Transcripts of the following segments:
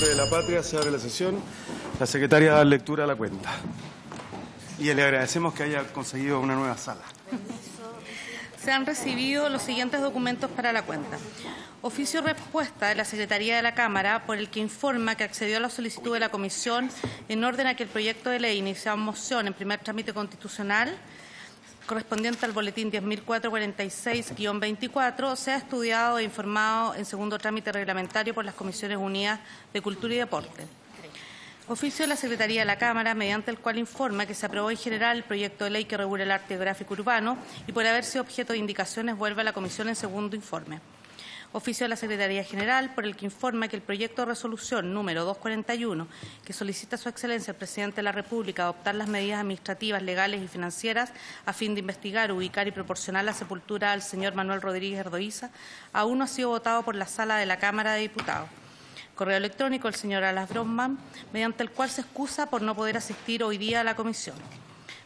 nombre de la patria se abre la sesión. La secretaria da lectura a la cuenta. Y le agradecemos que haya conseguido una nueva sala. Se han recibido los siguientes documentos para la cuenta. Oficio respuesta de la Secretaría de la Cámara por el que informa que accedió a la solicitud de la Comisión en orden a que el proyecto de ley iniciado en moción en primer trámite constitucional correspondiente al boletín 10.446-24 sea estudiado e informado en segundo trámite reglamentario por las Comisiones Unidas de Cultura y Deporte. Oficio de la Secretaría de la Cámara, mediante el cual informa que se aprobó en general el proyecto de ley que regula el arte gráfico urbano y por haber sido objeto de indicaciones vuelve a la Comisión en segundo informe. Oficio de la Secretaría General, por el que informa que el proyecto de resolución número 241, que solicita a Su Excelencia el Presidente de la República adoptar las medidas administrativas, legales y financieras a fin de investigar, ubicar y proporcionar la sepultura al señor Manuel Rodríguez Erdoiza, aún no ha sido votado por la Sala de la Cámara de Diputados. Correo electrónico el señor Alas Bromman, mediante el cual se excusa por no poder asistir hoy día a la comisión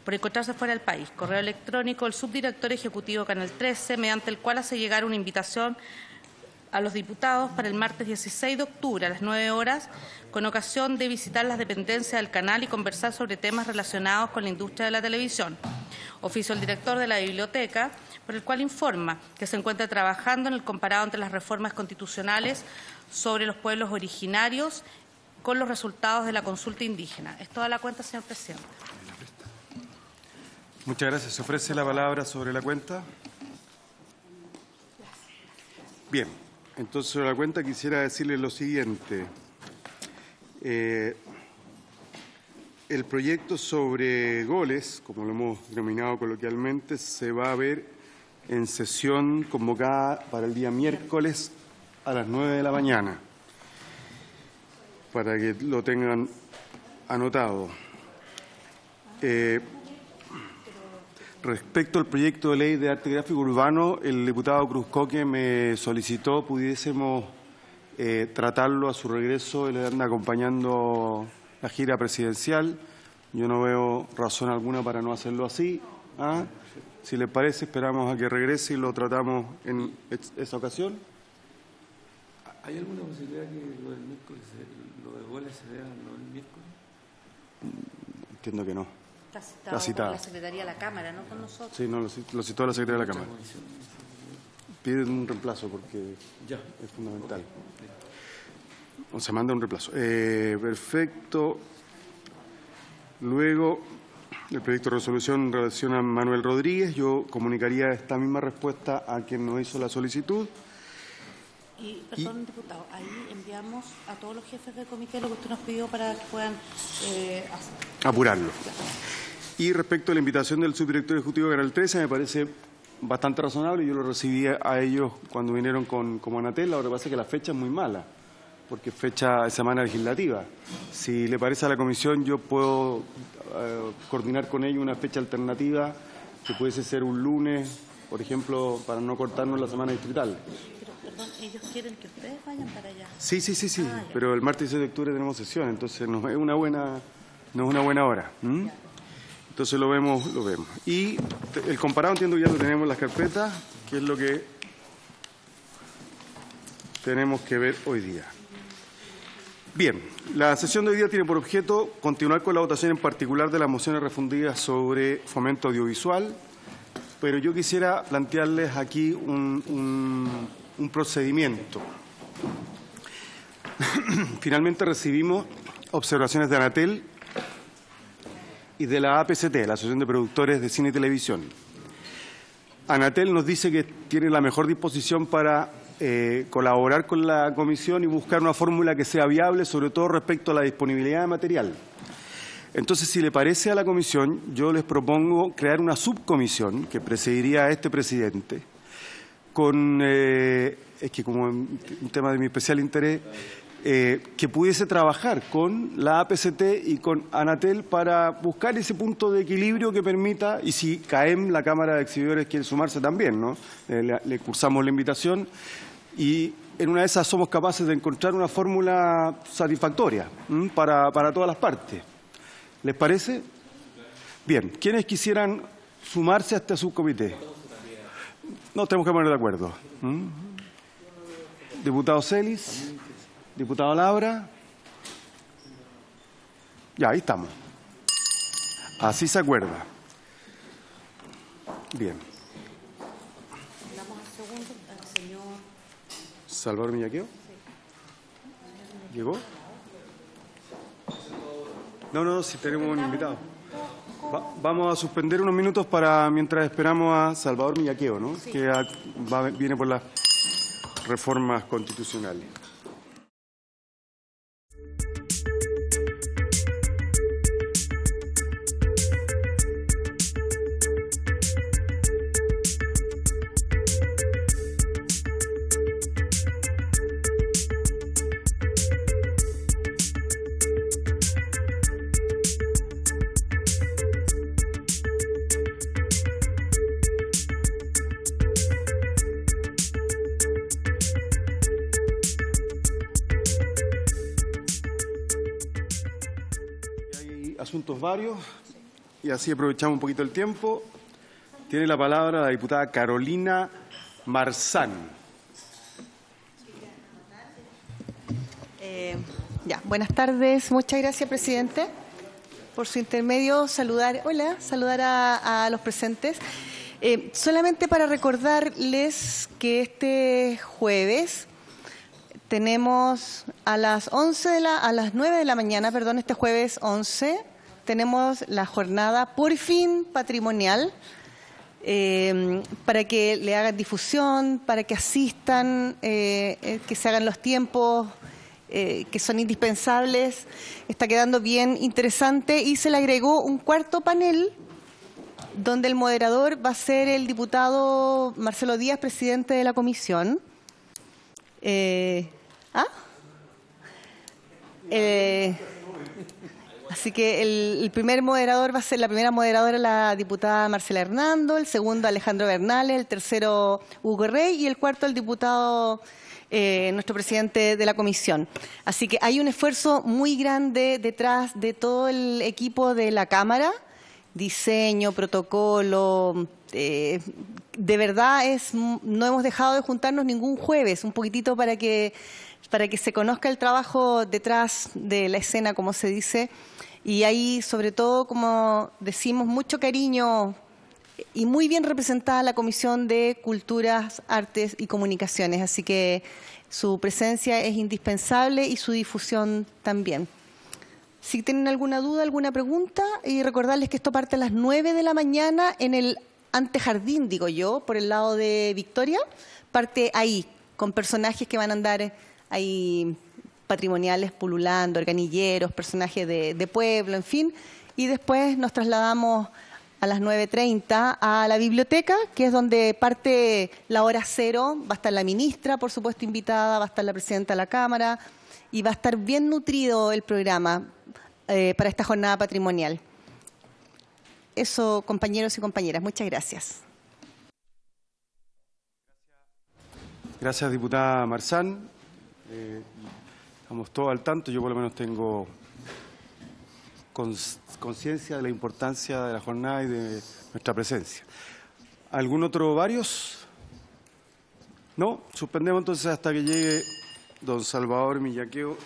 por encontrarse fuera del país. Correo electrónico el subdirector ejecutivo Canal 13, mediante el cual hace llegar una invitación a los diputados para el martes 16 de octubre a las 9 horas, con ocasión de visitar las dependencias del canal y conversar sobre temas relacionados con la industria de la televisión. Oficio al director de la biblioteca, por el cual informa que se encuentra trabajando en el comparado entre las reformas constitucionales sobre los pueblos originarios con los resultados de la consulta indígena. Es toda la cuenta, señor presidente. Muchas gracias. ¿Se ofrece la palabra sobre la cuenta? Bien. Entonces, sobre la cuenta quisiera decirle lo siguiente. El proyecto sobre goles, como lo hemos denominado coloquialmente, se va a ver en sesión convocada para el día miércoles a las 9 de la mañana, para que lo tengan anotado. Respecto al proyecto de ley de arte gráfico urbano, el diputado Cruzcoque me solicitó pudiésemos tratarlo a su regreso. Él anda acompañando la gira presidencial. Yo no veo razón alguna para no hacerlo así. Si les parece, esperamos a que regrese y lo tratamos en esa ocasión. ¿Hay alguna posibilidad que lo del miércoles, lo de goles se vea no el miércoles? Entiendo que no. Está citado por la Secretaría de la Cámara, no con nosotros. Sí, no, lo citó la Secretaría de la Cámara. Piden un reemplazo porque es fundamental. O se manda un reemplazo. Perfecto. Luego, el proyecto de resolución en relación a Manuel Rodríguez. Yo comunicaría esta misma respuesta a quien nos hizo la solicitud. Y, perdón, diputado, ahí enviamos a todos los jefes del comité lo que usted nos pidió para que puedan apurarlo. Claro. Y respecto a la invitación del subdirector ejecutivo de Canal 13, me parece bastante razonable. Yo lo recibí a ellos cuando vinieron con Anatel. Lo que pasa es que la fecha es muy mala, porque es fecha de semana legislativa. Si le parece a la comisión, yo puedo coordinar con ellos una fecha alternativa que pudiese ser un lunes, por ejemplo, para no cortarnos la semana distrital. Perdón, ellos quieren que ustedes vayan para allá. Sí, pero el martes 16 de octubre tenemos sesión, entonces no es una buena hora. Entonces lo vemos. Y el comparado entiendo que ya lo tenemos en las carpetas, que es lo que tenemos que ver hoy día. Bien, la sesión de hoy día tiene por objeto continuar con la votación en particular de las mociones refundidas sobre fomento audiovisual, pero yo quisiera plantearles aquí un procedimiento. Finalmente recibimos observaciones de Anatel y de la APCT, la Asociación de Productores de Cine y Televisión. Anatel nos dice que tiene la mejor disposición para colaborar con la comisión y buscar una fórmula que sea viable, sobre todo respecto a la disponibilidad de material. Entonces, si le parece a la comisión, yo les propongo crear una subcomisión que presidiría a este presidente, es que como un tema de mi especial interés, que pudiese trabajar con la APCT y con Anatel para buscar ese punto de equilibrio que permita, y si CAEM, la Cámara de Exhibidores, quiere sumarse también, ¿no? Le cursamos la invitación y en una de esas somos capaces de encontrar una fórmula satisfactoria para todas las partes. ¿Les parece? Bien, ¿quiénes quisieran sumarse a este subcomité? Nos tenemos que poner de acuerdo. Diputado Celis, diputado Labra, Ya, ahí estamos. Así se acuerda. Bien. Damos el segundo al señor. Salvador Millaqueo. ¿Llegó? No, si tenemos un invitado. Vamos a suspender unos minutos mientras esperamos a Salvador Millaqueo, ¿no? Sí. Que viene por las reformas constitucionales. Asuntos varios, y así aprovechamos un poquito el tiempo. Tiene la palabra la diputada Carolina Marzán. Buenas tardes. Muchas gracias, presidente. Por su intermedio, saludar a los presentes. Solamente para recordarles que este jueves tenemos a las 9 de la mañana, este jueves 11, tenemos la jornada por fin patrimonial, para que le hagan difusión, para que asistan, que se hagan los tiempos que son indispensables. Está quedando bien interesante y se le agregó un cuarto panel donde el moderador va a ser el diputado Marcelo Díaz, presidente de la comisión. Así que el primer moderador va a ser, la primera moderadora la diputada Marcela Hernando, el segundo Alejandro Bernales, el tercero Hugo Rey y el cuarto el diputado, nuestro presidente de la comisión. Así que hay un esfuerzo muy grande detrás de todo el equipo de la Cámara, diseño, protocolo. De verdad no hemos dejado de juntarnos ningún jueves, un poquitito para que se conozca el trabajo detrás de la escena, como se dice, y hay sobre todo, como decimos, mucho cariño y muy bien representada la Comisión de Culturas, Artes y Comunicaciones, así que su presencia es indispensable y su difusión también. Si tienen alguna duda, alguna pregunta, y recordarles que esto parte a las 9 de la mañana en el antejardín, digo yo, por el lado de Victoria, parte ahí, con personajes que van a andar ahí patrimoniales pululando, organilleros, personajes de pueblo, en fin, y después nos trasladamos a las 9:30 a la biblioteca, que es donde parte la hora cero. Va a estar la ministra, por supuesto, invitada, va a estar la presidenta de la Cámara y va a estar bien nutrido el programa para esta jornada patrimonial. Eso, compañeros y compañeras, muchas gracias. Gracias, diputada Marzán. Estamos todos al tanto, yo por lo menos tengo conciencia de la importancia de la jornada y de nuestra presencia. ¿Algún otro varios? No, suspendemos entonces hasta que llegue don Salvador Millaqueo.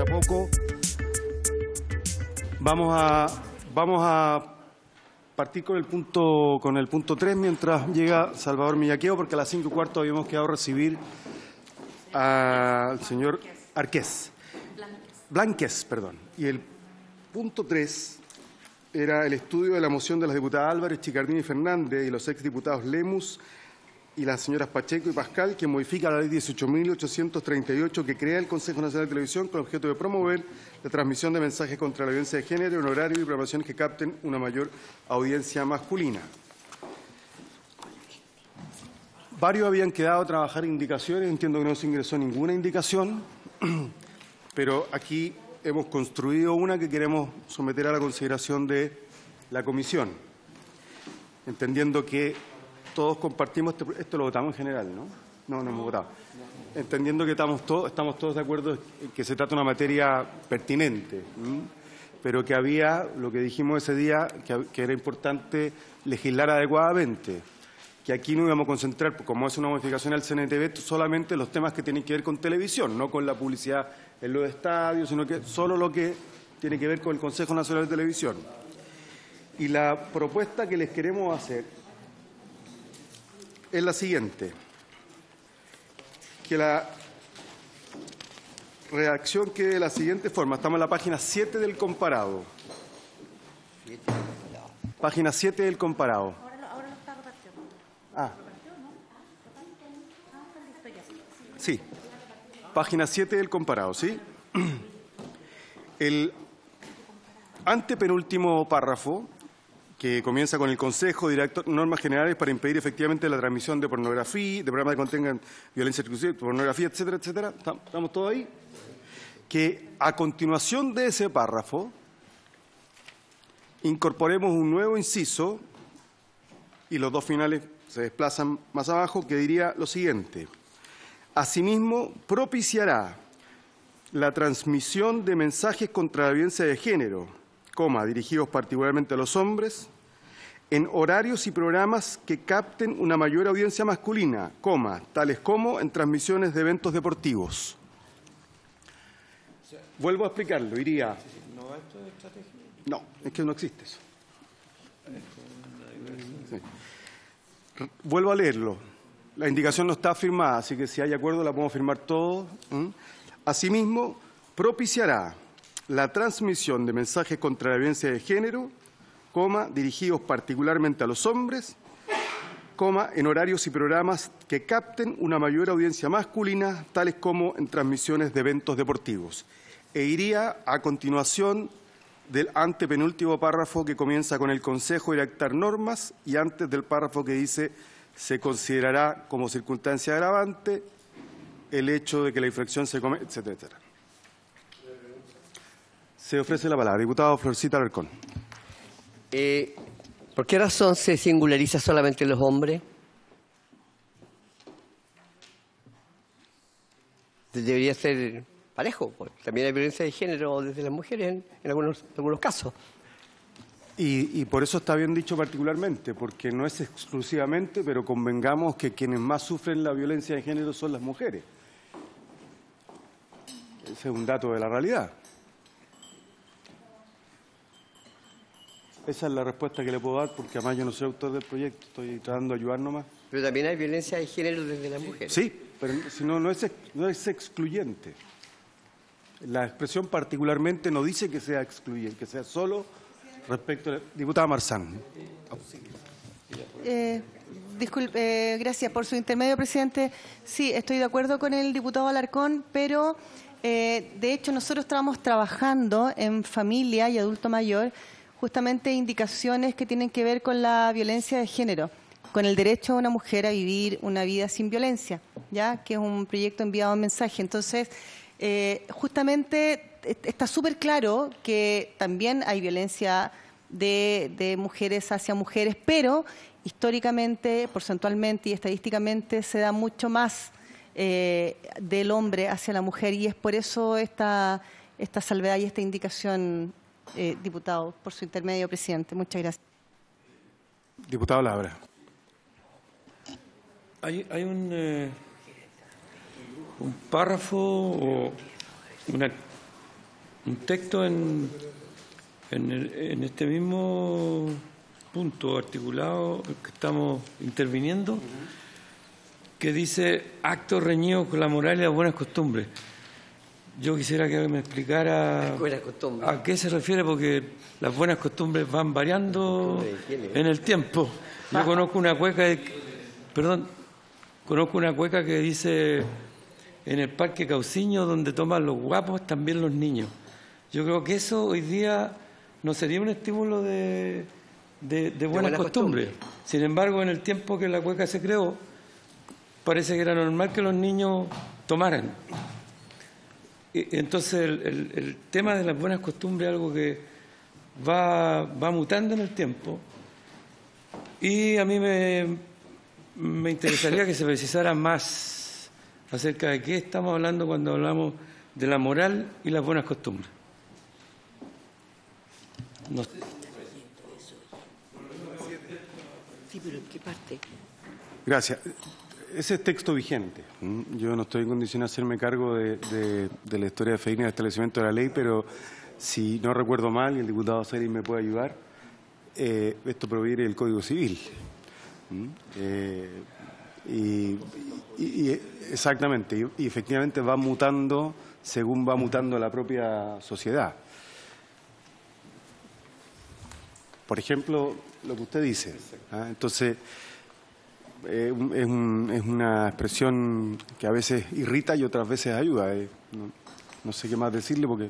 Poco. Vamos a partir con el punto 3 mientras llega Salvador Millaqueo, porque a las 5:15 habíamos quedado a recibir al señor Blanquez, perdón. Y el punto 3 era el estudio de la moción de las diputadas Álvarez, Chicardini y Fernández y los exdiputados Lemus y las señoras Pacheco y Pascal, que modifica la ley 18.838 que crea el Consejo Nacional de Televisión con objeto de promover la transmisión de mensajes contra la violencia de género en horario y programaciones que capten una mayor audiencia masculina. Varios habían quedado a trabajar indicaciones, entiendo que no se ingresó ninguna indicación, pero aquí hemos construido una que queremos someter a la consideración de la comisión, entendiendo que todos compartimos, esto lo votamos en general, ¿no? No hemos votado. Entendiendo que estamos todos de acuerdo en que se trata de una materia pertinente, pero que había, lo que dijimos ese día, que era importante legislar adecuadamente, que aquí no íbamos a concentrar, como es una modificación al CNTV, solamente los temas que tienen que ver con televisión, no con la publicidad en los estadios, sino que solo lo que tiene que ver con el Consejo Nacional de Televisión. Y la propuesta que les queremos hacer es la siguiente: que la redacción quede de la siguiente forma. Estamos en la página 7 del comparado. Página 7 del comparado. Ahora lo está repartiendo. Ah. Sí. Página 7 del comparado, ¿sí? El antepenúltimo párrafo, que comienza con el Consejo Director, normas generales para impedir efectivamente la transmisión de pornografía, de programas que contengan violencia exclusiva, pornografía, etcétera, etcétera. ¿Estamos todos ahí? Que a continuación de ese párrafo incorporemos un nuevo inciso y los dos finales se desplazan más abajo, que diría lo siguiente: asimismo, propiciará la transmisión de mensajes contra la violencia de género, dirigidos particularmente a los hombres, en horarios y programas que capten una mayor audiencia masculina, tales como en transmisiones de eventos deportivos. Vuelvo a explicarlo, iría... ¿No esto es estrategia? No, es que no existe eso. Sí. Vuelvo a leerlo. La indicación no está firmada, así que si hay acuerdo la podemos firmar todos. Asimismo, propiciará la transmisión de mensajes contra la violencia de género, dirigidos particularmente a los hombres, en horarios y programas que capten una mayor audiencia masculina, tales como en transmisiones de eventos deportivos. E iría a continuación del antepenúltimo párrafo que comienza con el Consejo de dictar normas y antes del párrafo que dice se considerará como circunstancia agravante el hecho de que la infracción se cometa, etcétera, etcétera. Se ofrece la palabra. Diputado Florcita Alarcón. ¿Por qué razón se singulariza solamente los hombres? Debería ser parejo, porque también hay violencia de género desde las mujeres en algunos casos. Y por eso está bien dicho particularmente, porque no es exclusivamente, pero convengamos que quienes más sufren la violencia de género son las mujeres. Ese es un dato de la realidad. Esa es la respuesta que le puedo dar, porque además yo no soy autor del proyecto, estoy tratando de ayudar nomás. Pero también hay violencia de género desde las mujeres. Sí, pero si no es excluyente. La expresión particularmente no dice que sea excluyente, que sea solo respecto a la... Diputada Marzán. Disculpe, gracias por su intermedio, presidente. Sí, estoy de acuerdo con el diputado Alarcón, pero de hecho nosotros estamos trabajando en familia y adulto mayor justamente indicaciones que tienen que ver con la violencia de género, con el derecho de una mujer a vivir una vida sin violencia, ya que es un proyecto enviado en mensaje. Entonces, justamente está súper claro que también hay violencia de mujeres hacia mujeres, pero históricamente, porcentualmente y estadísticamente se da mucho más del hombre hacia la mujer, y es por eso esta salvedad y esta indicación, diputado, por su intermedio, presidente. Muchas gracias. Diputado Labra. Hay un párrafo o un texto en este mismo punto articulado que estamos interviniendo, que dice actos reñidos con la moral y las buenas costumbres. Yo quisiera que me explicara a qué se refiere, porque las buenas costumbres van variando en el tiempo. Yo conozco una cueca, que dice en el Parque Cauciño, donde toman los guapos, también los niños. Yo creo que eso hoy día no sería un estímulo de buenas costumbres. Sin embargo, en el tiempo que la cueca se creó, parece que era normal que los niños tomaran. entonces el tema de las buenas costumbres es algo que va mutando en el tiempo, y a mí me interesaría que se precisara más acerca de qué estamos hablando cuando hablamos de la moral y las buenas costumbres. No. Sí, pero ¿en qué parte? Gracias. Ese es texto vigente. Yo no estoy en condición de hacerme cargo de la historia de Feina y de establecimiento de la ley, pero si no recuerdo mal, y el diputado Celis me puede ayudar, esto proviene del Código Civil. Exactamente, y efectivamente va mutando según va mutando la propia sociedad. Por ejemplo, lo que usted dice. Entonces, es una expresión que a veces irrita y otras veces ayuda. No sé qué más decirle porque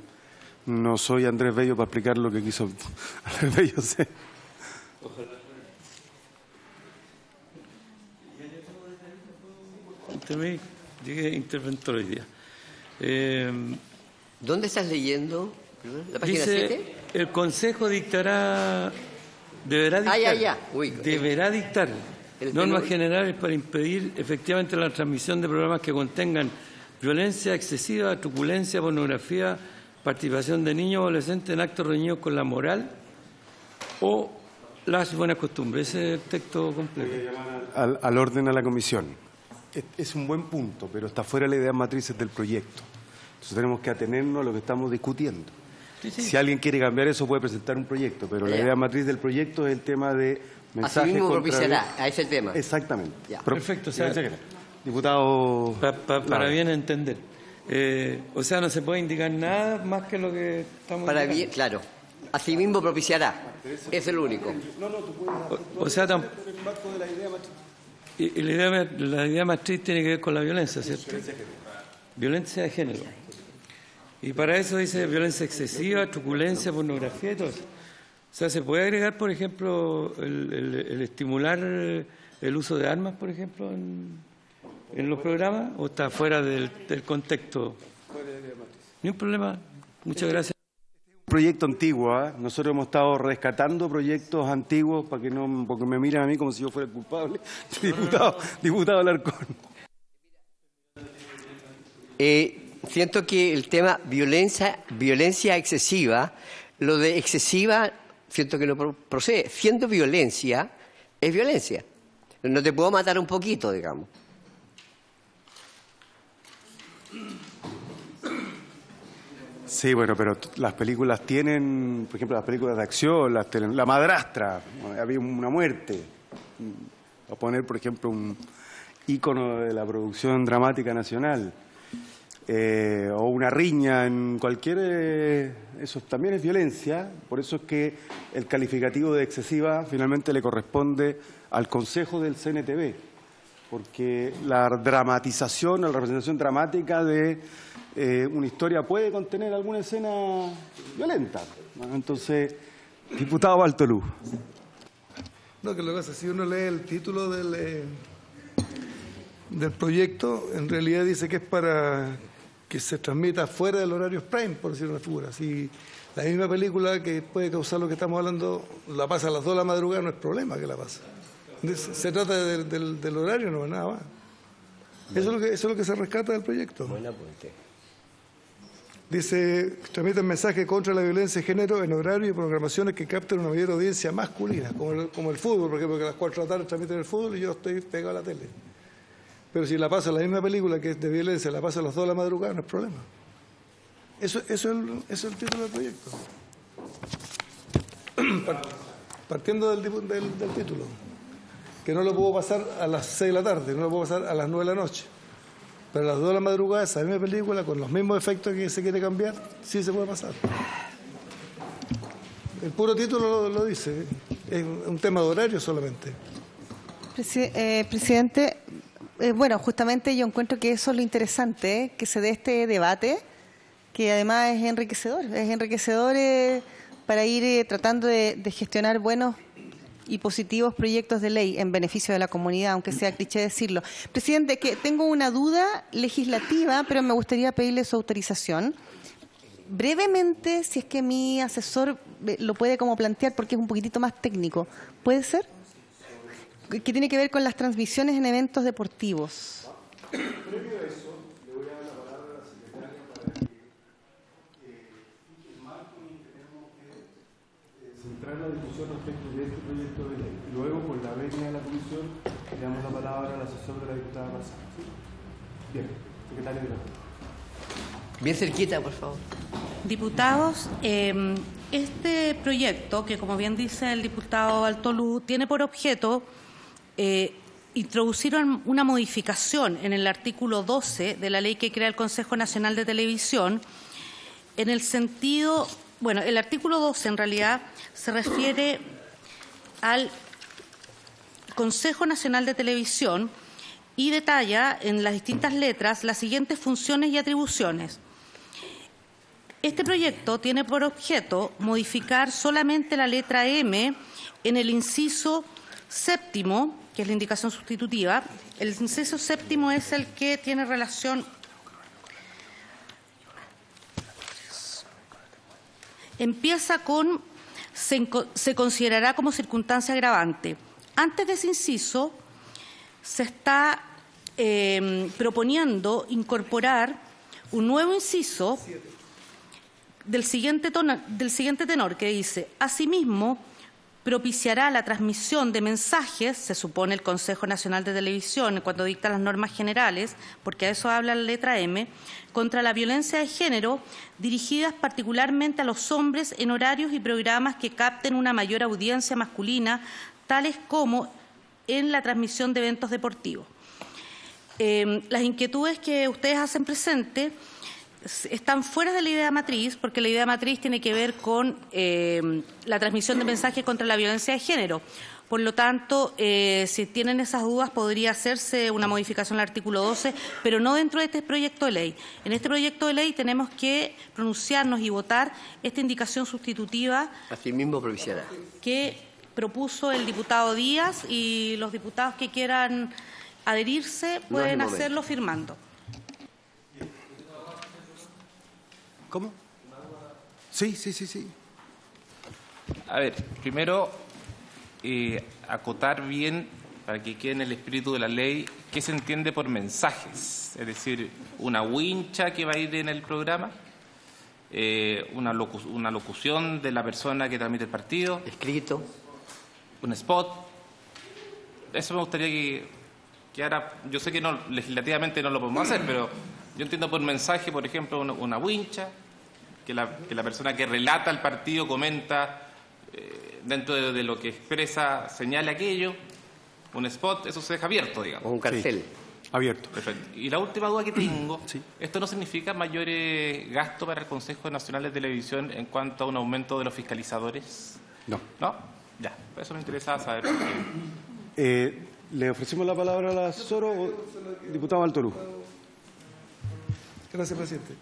no soy Andrés Bello para explicar lo que quiso Andrés Bello hacer. Llegué interventor hoy día. ¿Dónde estás leyendo? ¿La página Dice, 7? el Consejo deberá dictar deberá dictar normas generales para impedir efectivamente la transmisión de programas que contengan violencia excesiva, truculencia, pornografía, participación de niños o adolescentes en actos reñidos con la moral o las buenas costumbres. Ese es el texto completo. Al orden a la comisión. Es un buen punto, pero está fuera de las ideas matrices del proyecto. Entonces tenemos que atenernos a lo que estamos discutiendo. Sí. Si alguien quiere cambiar eso, puede presentar un proyecto, pero la idea matriz del proyecto es el tema de mensajes. Así mismo propiciará a ese tema. Exactamente. Ya. Perfecto. O sea, diputado. para bien entender. O sea, no se puede indicar nada más que lo que estamos Para indicando. bien, claro. Así mismo propiciará. Es el único. O sea, y la idea matriz tiene que ver con la violencia, ¿cierto? Violencia de género. Y para eso dice violencia excesiva, truculencia, pornografía y todo eso. O sea, ¿se puede agregar, por ejemplo, el estimular el uso de armas, por ejemplo, en los programas? ¿O está fuera del contexto? Ni un problema. Muchas gracias. Proyecto antiguo, Nosotros hemos estado rescatando proyectos antiguos porque me miran a mí como si yo fuera el culpable. Diputado Alarcón. Siento que el tema violencia excesiva, lo de excesiva, siento que no procede. Siendo violencia, es violencia. No te puedo matar un poquito, digamos. Sí, bueno, pero las películas tienen, por ejemplo, las películas de acción, La Madrastra, había una muerte. Voy a poner, por ejemplo, un ícono de la producción dramática nacional. O una riña en cualquier... eso también es violencia, por eso es que el calificativo de excesiva finalmente le corresponde al Consejo del CNTV, porque la dramatización, la representación dramática de una historia puede contener alguna escena violenta. Entonces, diputado Bartolú. No, que lo que pasa, si uno lee el título del proyecto, en realidad dice que es para que se transmita fuera del horario prime, por decir una figura. Si la misma película que puede causar lo que estamos hablando la pasa a las 2 de la madrugada, no es problema que la pase. Se trata del horario, no es nada más. Eso es lo que se rescata del proyecto. Buena apunte. Dice, transmiten mensajes contra la violencia de género en horario y programaciones que capten una mayor audiencia masculina, como el fútbol, por ejemplo, que a las 4 de la tarde transmiten el fútbol y yo estoy pegado a la tele. Pero si la paso a la misma película que es de violencia, la paso a las 2 de la madrugada, no es problema. Eso es el título del proyecto. Partiendo del título, que no lo puedo pasar a las 6 de la tarde, no lo puedo pasar a las 9 de la noche. Pero a las 2 de la madrugada, esa misma película, con los mismos efectos que se quiere cambiar, sí se puede pasar. El puro título lo dice, es un tema de horario solamente. Presidente, bueno, justamente yo encuentro que eso es lo interesante, que se dé este debate, que además es enriquecedor para ir tratando de gestionar buenos y positivos proyectos de ley en beneficio de la comunidad, aunque sea cliché decirlo. Presidente, que tengo una duda legislativa, pero me gustaría pedirle su autorización. Brevemente, si es que mi asesor lo puede como plantear, porque es un poquitito más técnico. ¿Puede ser? Que tiene que ver con las transmisiones en eventos deportivos. Previo a eso, le voy a dar la palabra a la secretaria para que el marco en el que tenemos que centrar la discusión respecto de este proyecto de ley. Luego, con la venia de la comisión, le damos la palabra al asesor de la diputada Marzano. ¿Sí? Bien, secretaria de la Bien cerquita, por favor. Diputados, este proyecto, que como bien dice el diputado Altolú, tiene por objeto introducir una modificación en el artículo 12 de la ley que crea el Consejo Nacional de Televisión, en el sentido, bueno, el artículo 12 en realidad se refiere al Consejo Nacional de Televisión y detalla en las distintas letras las siguientes funciones y atribuciones. Este proyecto tiene por objeto modificar solamente la letra M en el inciso séptimo, que es la indicación sustitutiva. El inciso séptimo es el que tiene relación. Empieza con se considerará como circunstancia agravante. Antes de ese inciso se está proponiendo incorporar un nuevo inciso del siguiente tenor, que dice: asimismo, propiciará la transmisión de mensajes, se supone el Consejo Nacional de Televisión cuando dicta las normas generales, porque a eso habla la letra M, contra la violencia de género, dirigidas particularmente a los hombres en horarios y programas que capten una mayor audiencia masculina, tales como en la transmisión de eventos deportivos. Las inquietudes que ustedes hacen presente están fuera de la idea matriz, porque la idea matriz tiene que ver con la transmisión de mensajes contra la violencia de género. Por lo tanto, si tienen esas dudas, podría hacerse una modificación al artículo 12, pero no dentro de este proyecto de ley. En este proyecto de ley tenemos que pronunciarnos y votar esta indicación sustitutiva. Asimismo propiciará. Que propuso el diputado Díaz, y los diputados que quieran adherirse pueden hacerlo firmando. ¿Cómo? Sí. A ver, primero, acotar bien, para que quede en el espíritu de la ley, qué se entiende por mensajes. Es decir, una wincha que va a ir en el programa, una locución de la persona que transmite el partido. Escrito. Un spot. Eso me gustaría que ahora, yo sé que no, legislativamente no lo podemos hacer, pero yo entiendo por mensaje, por ejemplo, una wincha, que la persona que relata el partido comenta dentro de lo que expresa, señala aquello, un spot, eso se deja abierto, digamos. O un cartel. Sí, abierto. Perfecto. Y la última duda que tengo, ¿esto no significa mayores gastos para el Consejo Nacional de Televisión en cuanto a un aumento de los fiscalizadores? No. ¿No? Ya, eso me interesaba saber. ¿Le ofrecemos la palabra al asesor o diputado Altolú? Gracias, presidente.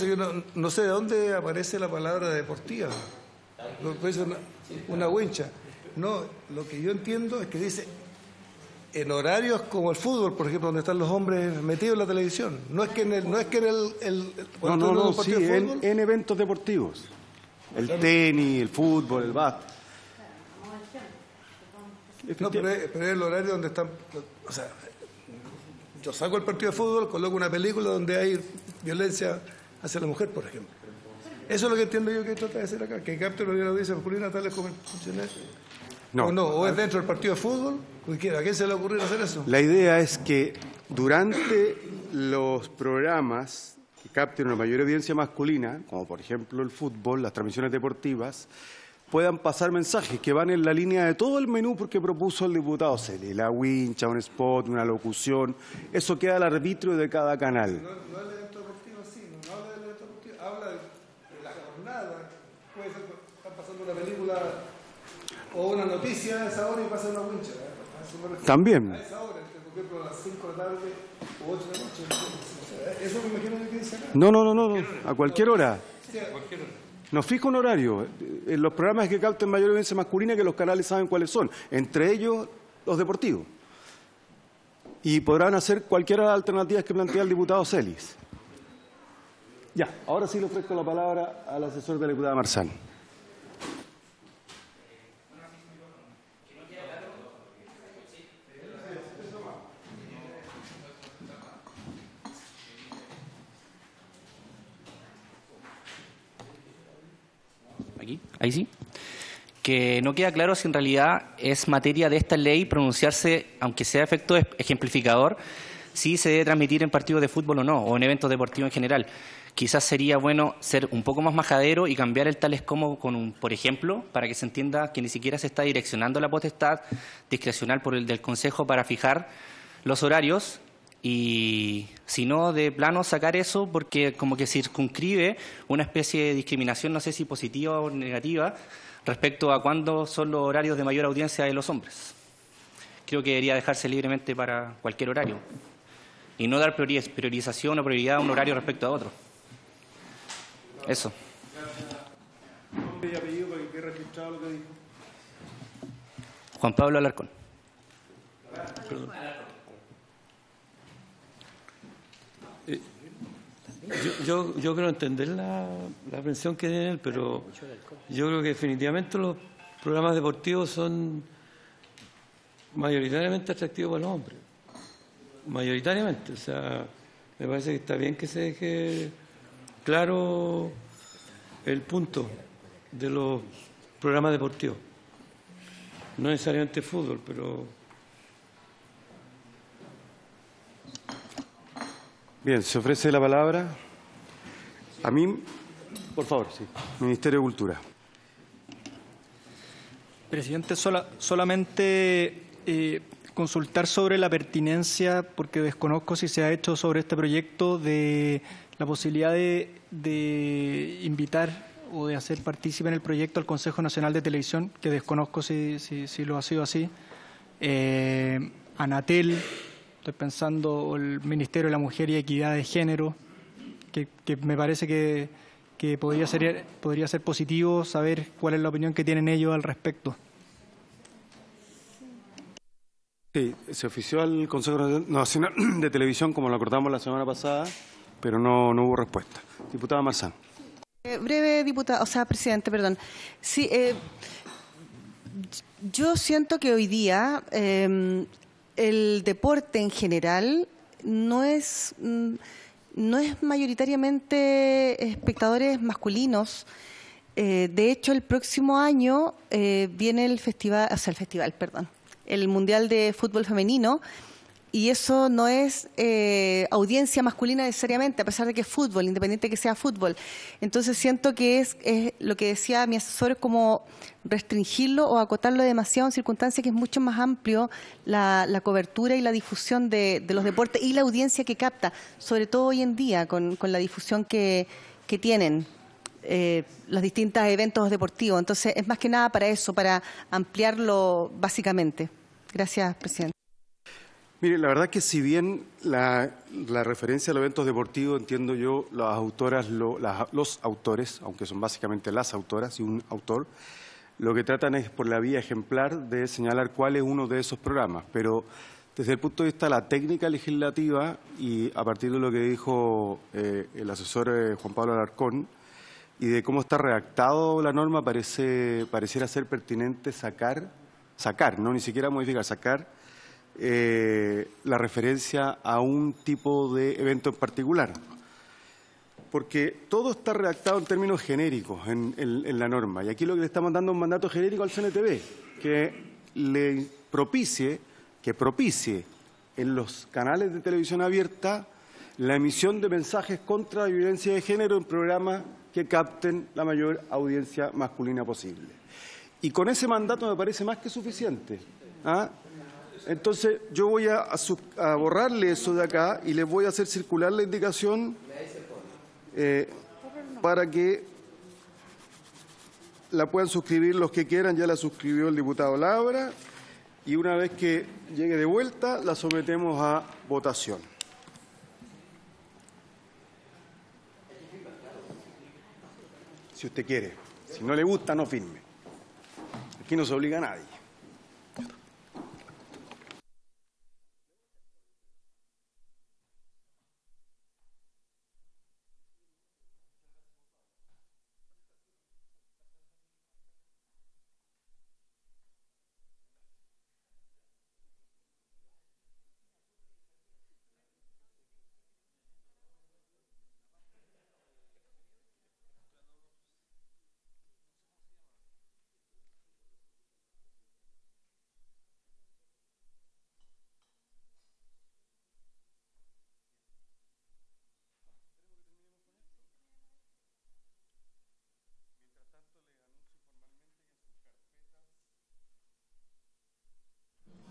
Yo no sé de dónde aparece la palabra deportiva. Puede ser una wincha. No, lo que yo entiendo es que dice en horarios como el fútbol, por ejemplo, donde están los hombres metidos en la televisión. No es que en en eventos deportivos. El tenis, el fútbol, el básquet. No, pero es el horario donde están. O sea, yo saco el partido de fútbol, coloco una película donde hay violencia hacia la mujer, por ejemplo. Eso es lo que entiendo yo que trata de hacer acá, que capte la audiencia masculina tales como funcionarios. No. O es dentro del partido de fútbol. ¿A quién se le va a ocurrir hacer eso? La idea es que durante los programas que capten una mayor audiencia masculina, como por ejemplo el fútbol, las transmisiones deportivas, puedan pasar mensajes que van en la línea de todo el menú porque propuso el diputado Celi, la wincha, un spot, una locución. Eso queda al arbitrio de cada canal. No habla del evento deportivo así, no habla del evento deportivo, habla de la jornada. Puede ser que están pasando una película o una noticia a esa hora y pasa una wincha. También. A esa hora, por ejemplo, a las 5 de la tarde o 8 de la noche. Eso me imagino que dice acá. No, a cualquier hora. Sí, a cualquier hora. No fija un horario. En los programas que capten mayor audiencia masculina, que los canales saben cuáles son, entre ellos los deportivos. Y podrán hacer cualquiera de las alternativas que plantea el diputado Celis. Ya, ahora sí le ofrezco la palabra al asesor de la diputada Marzán. Aquí, ahí sí. Que no queda claro si en realidad es materia de esta ley pronunciarse, aunque sea efecto ejemplificador, si se debe transmitir en partidos de fútbol o no, o en eventos deportivos en general. Quizás sería bueno ser un poco más majadero y cambiar el tales como con un, por ejemplo, para que se entienda que ni siquiera se está direccionando la potestad discrecional por el del Consejo para fijar los horarios, y si no, de plano sacar eso, porque como que circunscribe una especie de discriminación, no sé si positiva o negativa, respecto a cuándo son los horarios de mayor audiencia de los hombres. Creo que debería dejarse libremente para cualquier horario y no dar priorización o prioridad a un horario respecto a otro. Eso. Juan Pablo Alarcón. Perdón. Yo creo entender la aprehensión que tiene él, pero yo creo que definitivamente los programas deportivos son mayoritariamente atractivos para los hombres. Mayoritariamente. O sea, me parece que está bien que se deje claro el punto de los programas deportivos. No necesariamente fútbol, pero... Bien, se ofrece la palabra. A mí, por favor, sí. Ministerio de Cultura. Presidente, solamente consultar sobre la pertinencia, porque desconozco si se ha hecho sobre este proyecto, de la posibilidad de invitar o de hacer partícipe en el proyecto al Consejo Nacional de Televisión, que desconozco si lo ha sido así. Anatel, estoy pensando el Ministerio de la Mujer y Equidad de Género, que me parece que podría ser positivo saber cuál es la opinión que tienen ellos al respecto. Sí, se ofició al Consejo Nacional de Televisión, como lo acordamos la semana pasada, pero no hubo respuesta. Diputada Marzán. Breve, presidente, perdón. Sí, yo siento que hoy día el deporte en general no es mayoritariamente espectadores masculinos. De hecho, el próximo año viene el Mundial de Fútbol Femenino, y eso no es audiencia masculina necesariamente, a pesar de que es fútbol, independiente de que sea fútbol. Entonces siento que es lo que decía mi asesor, es como restringirlo o acotarlo demasiado en circunstancias que es mucho más amplio la cobertura y la difusión de los deportes y la audiencia que capta, sobre todo hoy en día con la difusión que tienen los distintos eventos deportivos. Entonces es más que nada para eso, para ampliarlo básicamente. Gracias, presidente. Mire, la verdad que si bien la referencia a los eventos deportivos, entiendo yo, las autoras, los autores, aunque son básicamente las autoras y un autor, lo que tratan es por la vía ejemplar de señalar cuál es uno de esos programas. Pero desde el punto de vista de la técnica legislativa y a partir de lo que dijo el asesor Juan Pablo Alarcón y de cómo está redactado la norma, pareciera ser pertinente sacar, no ni siquiera modificar, sacar la referencia a un tipo de evento en particular, porque todo está redactado en términos genéricos en la norma, y aquí lo que le estamos dando es un mandato genérico al CNTV, que le propicie en los canales de televisión abierta la emisión de mensajes contra la violencia de género en programas que capten la mayor audiencia masculina posible. Y con ese mandato me parece más que suficiente. Entonces, yo voy a borrarle eso de acá y les voy a hacer circular la indicación para que la puedan suscribir los que quieran. Ya la suscribió el diputado Labra y una vez que llegue de vuelta la sometemos a votación. si usted quiere. Si no le gusta, no firme. Aquí no se obliga a nadie.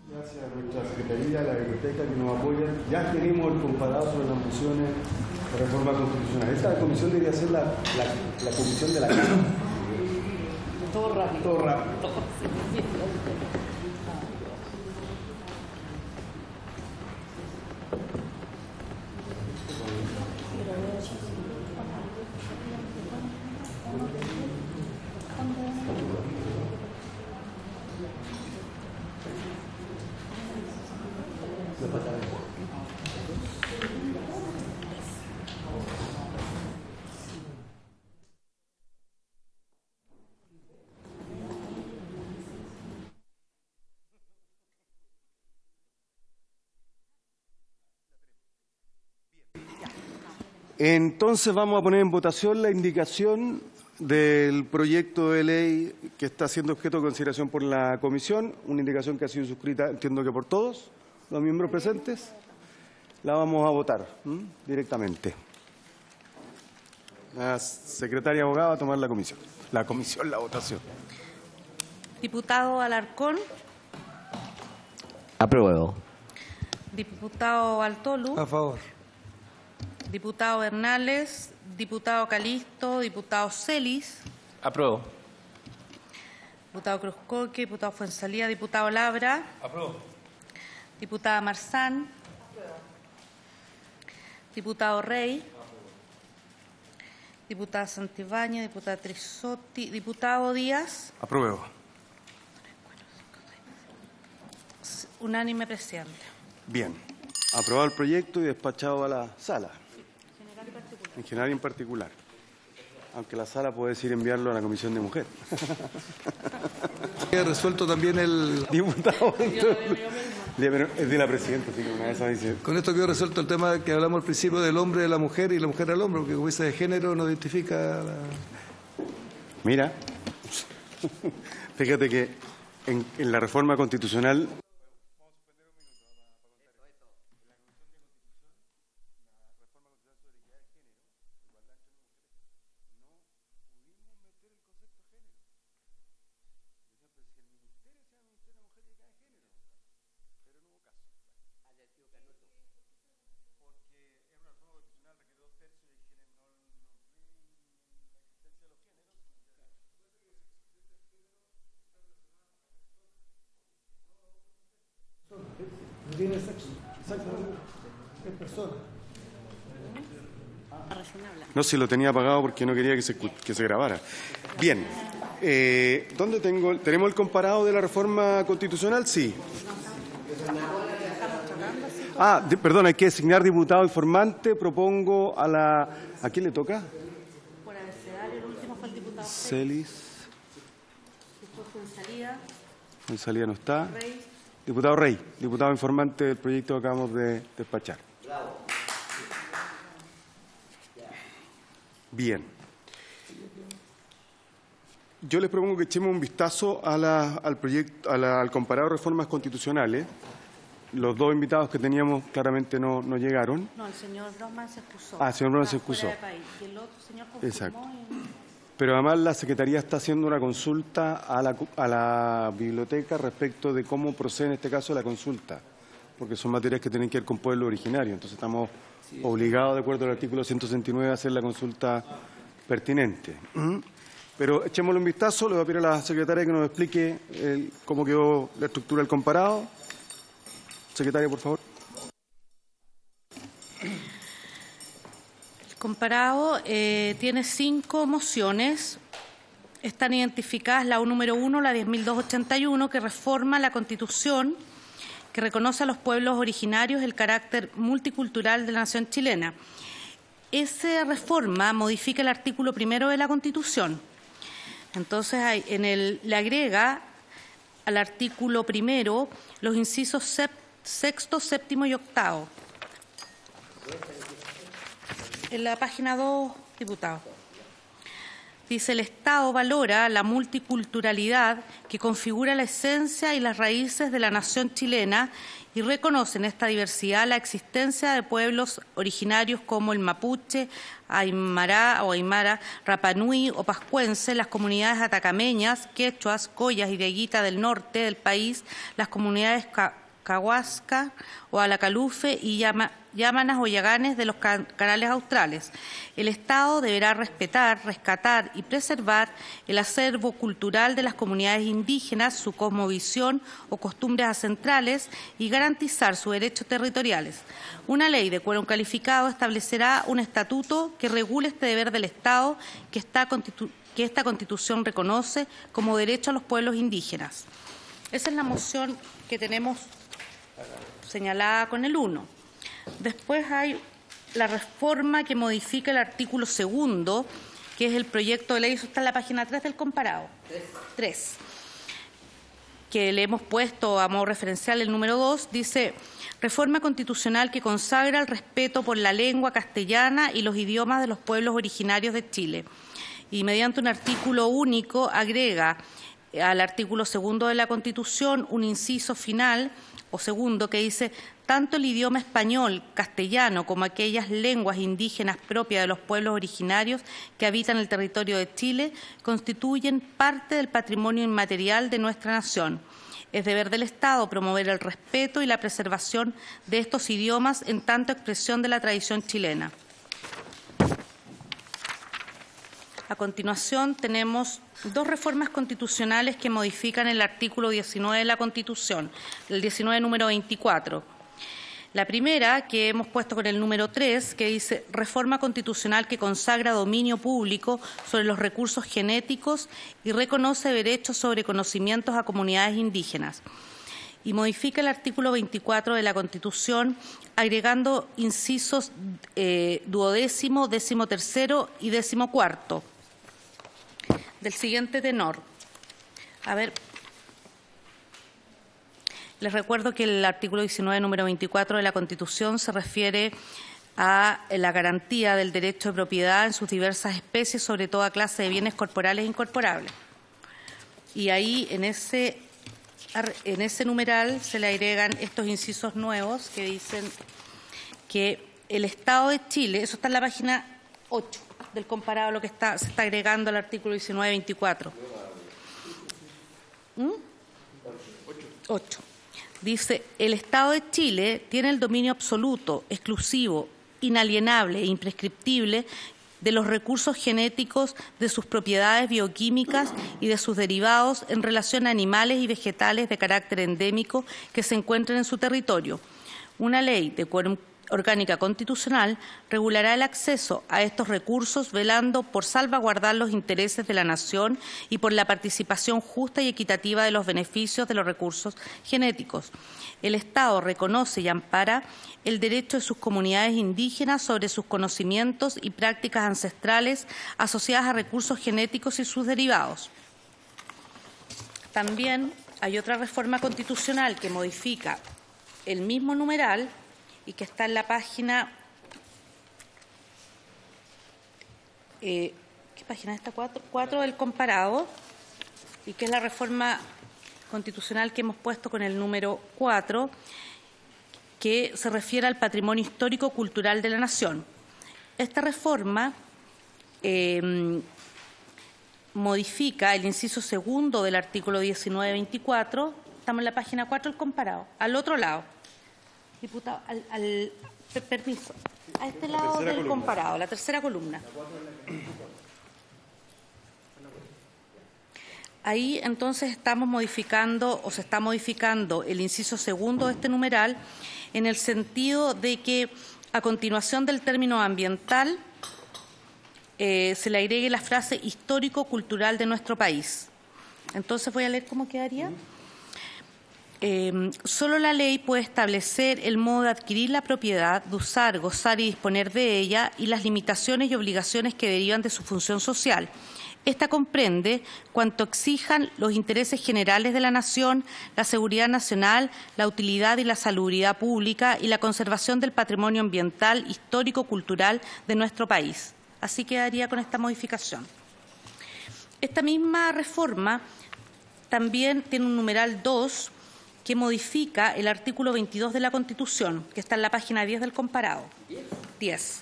Gracias a nuestra Secretaría, a la Biblioteca que nos apoya. Ya tenemos el comparado sobre las mociones de reforma constitucional. Esta comisión debería ser la comisión de la Cámara. Todo rápido. Todo rápido. Entonces vamos a poner en votación la indicación del proyecto de ley que está siendo objeto de consideración por la comisión, una indicación que ha sido suscrita, entiendo que por todos los miembros presentes. La vamos a votar directamente. La secretaria abogada va a tomar la comisión, la votación. Diputado Alarcón. Apruebo. Diputado Bartolú. A favor. Diputado Bernales, diputado Calisto, diputado Celis, Apruebo. diputado Cruzcoque, diputado Fuenzalía, diputado Labra, Apruebo. diputada Marzán, diputado Rey, diputada Santibáñez, diputada Trisotti, diputado Díaz, Apruebo. unánime presidente. Bien. Aprobado el proyecto y despachado a la sala. En general y en particular. Aunque la sala puede decir enviarlo a la Comisión de Mujer. Queda resuelto también el... Diputado. Pero es de la presidenta, así que una vez dice... Con esto quedó resuelto el tema que hablamos al principio del hombre a la mujer y la mujer al hombre, porque como dice de género no identifica... Mira, fíjate que en la reforma constitucional... No tiene sexo. Exactamente. Es persona. No, si lo tenía apagado porque no quería que se grabara. Bien. ¿Dónde tengo? ¿Tenemos el comparado de la reforma constitucional? Sí. Perdón, hay que designar diputado informante. Propongo a la... ¿A quién le toca? Por abecedario, el último fue el diputado Celis. Después Fuenzalía, Fuenzalía no está. Rey. Diputado Rey, diputado informante del proyecto que acabamos de despachar. Bien. Yo les propongo que echemos un vistazo al proyecto, al comparado de reformas constitucionales. Los dos invitados que teníamos claramente no llegaron. No, el señor Brosman se excusó. El señor Brosman se Está fuera excusó. de país. Y el otro señor confirmó. Exacto. Pero además la Secretaría está haciendo una consulta a la biblioteca respecto de cómo procede en este caso la consulta, porque son materias que tienen que ver con pueblo originario. Entonces estamos obligados, de acuerdo al artículo 169, a hacer la consulta pertinente. Pero echémosle un vistazo. Le voy a pedir a la secretaria que nos explique cómo quedó la estructura del comparado. Secretaria, por favor. comparado tiene 5 mociones. Están identificadas la número 1, la 10.281, que reforma la Constitución, que reconoce a los pueblos originarios el carácter multicultural de la nación chilena. Esa reforma modifica el artículo 1 de la Constitución. Entonces, le agrega al artículo 1 los incisos sexto, séptimo y octavo. En la página 2, diputado. Dice: el Estado valora la multiculturalidad que configura la esencia y las raíces de la nación chilena y reconoce en esta diversidad la existencia de pueblos originarios como el mapuche, aymara, Rapa Nui o pascuense, las comunidades atacameñas, quechuas, collas y dieguita del norte del país, las comunidades cahuasca o alacalufe y yámanas o yaganes de los canales australes. El Estado deberá respetar, rescatar y preservar el acervo cultural de las comunidades indígenas, su cosmovisión o costumbres ancestrales y garantizar sus derechos territoriales. Una ley de quórum calificado establecerá un estatuto que regule este deber del Estado que esta Constitución reconoce como derecho a los pueblos indígenas. Esa es la moción que tenemos señalada con el 1. Después hay la reforma que modifica el artículo 2, que es el proyecto de ley, eso está en la página 3 del comparado. 3. Que le hemos puesto a modo referencial el número 2, dice: reforma constitucional que consagra el respeto por la lengua castellana y los idiomas de los pueblos originarios de Chile. Y mediante un artículo único agrega al artículo 2 de la Constitución un inciso final o segundo que dice: tanto el idioma español, castellano, como aquellas lenguas indígenas propias de los pueblos originarios que habitan el territorio de Chile constituyen parte del patrimonio inmaterial de nuestra nación. Es deber del Estado promover el respeto y la preservación de estos idiomas en tanto expresión de la tradición chilena. A continuación, tenemos 2 reformas constitucionales que modifican el artículo 19 de la Constitución, el 19 número 24. La primera, que hemos puesto con el número 3, que dice: reforma constitucional que consagra dominio público sobre los recursos genéticos y reconoce derechos sobre conocimientos a comunidades indígenas. Y modifica el artículo 24 de la Constitución, agregando incisos 12º, 13º y 14º. Del siguiente tenor. Les recuerdo que el artículo 19, número 24 de la Constitución se refiere a la garantía del derecho de propiedad en sus diversas especies sobre toda clase de bienes corporales e incorporables. Y ahí, en ese numeral, se le agregan estos incisos nuevos que dicen que el Estado de Chile, eso está en la página 8 del comparado, lo que se está agregando al artículo 19-24. 8. Dice: el Estado de Chile tiene el dominio absoluto, exclusivo, inalienable e imprescriptible de los recursos genéticos, de sus propiedades bioquímicas y de sus derivados en relación a animales y vegetales de carácter endémico que se encuentren en su territorio. Una ley de quórum orgánica constitucional regulará el acceso a estos recursos, velando por salvaguardar los intereses de la nación y por la participación justa y equitativa de los beneficios de los recursos genéticos. El Estado reconoce y ampara el derecho de sus comunidades indígenas sobre sus conocimientos y prácticas ancestrales asociadas a recursos genéticos y sus derivados. También hay otra reforma constitucional que modifica el mismo numeral y que está en la página, ¿qué página está? 4 del comparado, y que es la reforma constitucional que hemos puesto con el número 4, que se refiere al patrimonio histórico cultural de la nación. Esta reforma modifica el inciso 2 del artículo 19-24, estamos en la página 4 del comparado, al otro lado. Diputado, permiso, a este lado del comparado, la tercera columna. Ahí entonces estamos modificando o se está modificando el inciso 2 de este numeral en el sentido de que a continuación del término ambiental se le agregue la frase histórico-cultural de nuestro país. Entonces voy a leer cómo quedaría. Solo la ley puede establecer el modo de adquirir la propiedad, de usar, gozar y disponer de ella y las limitaciones y obligaciones que derivan de su función social. Esta comprende cuanto exijan los intereses generales de la nación, la seguridad nacional, la utilidad y la salubridad pública y la conservación del patrimonio ambiental, histórico, cultural de nuestro país. Así quedaría con esta modificación. Esta misma reforma también tiene un numeral 2 que modifica el artículo 22 de la Constitución, que está en la página 10 del comparado. 10.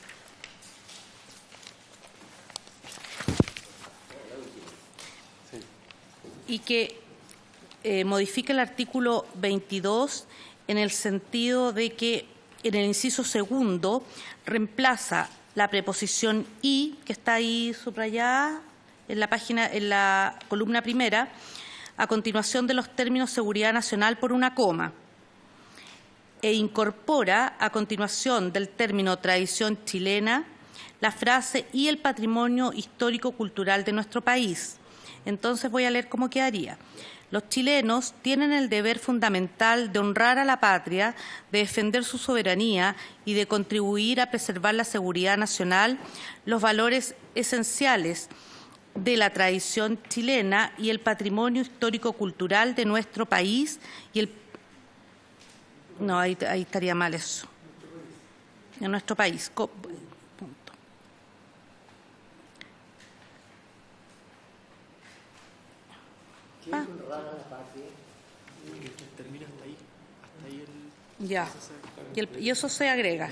Y que modifica el artículo 22 en el sentido de que en el inciso segundo reemplaza la preposición y, que está ahí subrayada en la columna primera, a continuación de los términos seguridad nacional por una coma, e incorpora a continuación del término tradición chilena la frase y el patrimonio histórico-cultural de nuestro país. Entonces voy a leer cómo quedaría. Los chilenos tienen el deber fundamental de honrar a la patria, de defender su soberanía y de contribuir a preservar la seguridad nacional, los valores esenciales de la tradición chilena y el patrimonio histórico-cultural de nuestro país y el... No, ahí estaría mal eso. De nuestro país. Punto. Ah. Ya. Y eso se agrega.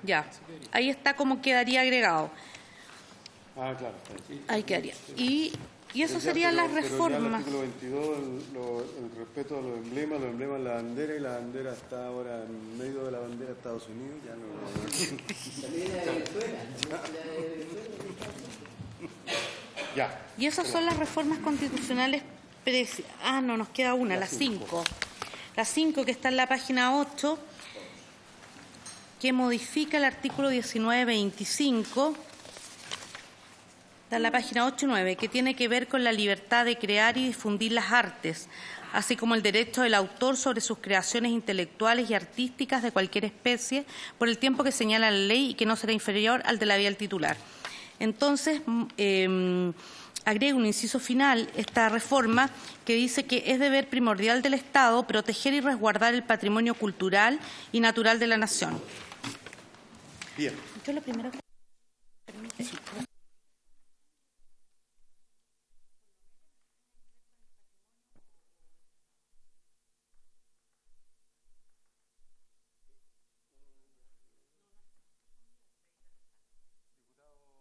Ya. Ahí está como quedaría agregado. Ah, claro. Ahí quedaría. Y eso serían las reformas. El artículo 22, el respeto a los emblemas en la bandera, y la bandera está ahora en medio de la bandera de Estados Unidos. Ya no. Ya. Y esas son las reformas constitucionales. No, nos queda una, la 5. La 5, que está en la página 8, que modifica el artículo 19-25. Está en la página 8 y 9, que tiene que ver con la libertad de crear y difundir las artes, así como el derecho del autor sobre sus creaciones intelectuales y artísticas de cualquier especie, por el tiempo que señala la ley y que no será inferior al de la vida del titular. Entonces, agrega un inciso final esta reforma que dice que es deber primordial del Estado proteger y resguardar el patrimonio cultural y natural de la nación. Bien. Yo lo primero que...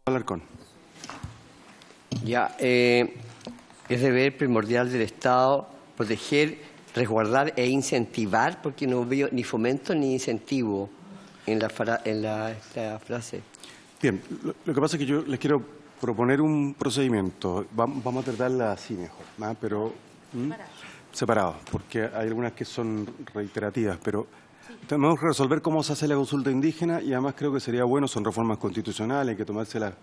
Alarcón. Ya, es deber primordial del Estado proteger, resguardar e incentivar, porque no veo ni fomento ni incentivo en esta frase. Bien, lo que pasa es que yo les quiero proponer un procedimiento. Vamos a tratarla así mejor, ¿no? Pero separados, porque hay algunas que son reiterativas, pero tenemos que resolver cómo se hace la consulta indígena, y además creo que sería bueno, son reformas constitucionales, hay que tomárselas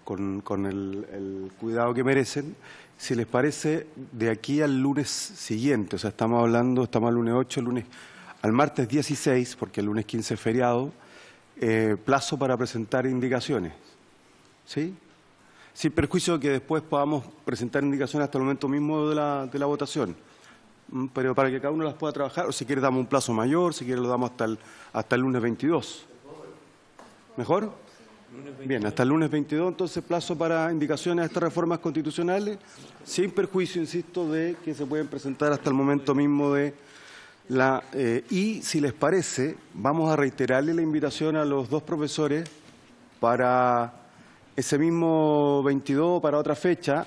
con el cuidado que merecen. Si les parece, de aquí al lunes siguiente, o sea, estamos al lunes 8, al martes 16, porque el lunes 15 es feriado, plazo para presentar indicaciones. ¿Sí? Sin perjuicio de que después podamos presentar indicaciones hasta el momento mismo de la votación. Pero para que cada uno las pueda trabajar, o si quiere damos un plazo mayor, si quiere lo damos hasta el lunes 22. ¿Mejor? Bien, hasta el lunes 22, entonces plazo para indicaciones a estas reformas constitucionales, sin perjuicio, insisto, de que se pueden presentar hasta el momento mismo de la... y si les parece, vamos a reiterarle la invitación a los dos profesores para ese mismo 22, para otra fecha.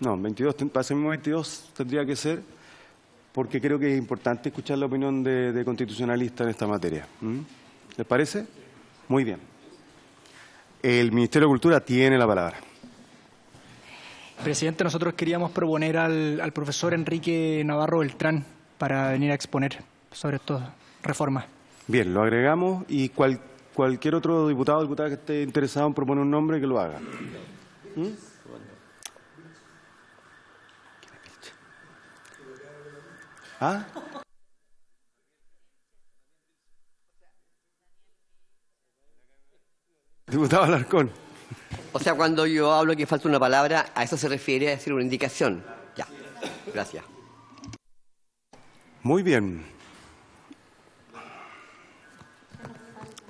No, 22, para ese mismo 22 tendría que ser, porque creo que es importante escuchar la opinión de constitucionalistas en esta materia. ¿Les parece? Muy bien. El Ministerio de Cultura tiene la palabra. Presidente, nosotros queríamos proponer al profesor Enrique Navarro Beltrán para venir a exponer sobre estas reformas. Bien, lo agregamos. ¿Y cualquier otro diputado o diputada que esté interesado en proponer un nombre, que lo haga. ¿Ah? Diputado Alarcón. O sea, cuando yo hablo que falta una palabra, a eso se refiere a decir una indicación. Ya, gracias. Muy bien.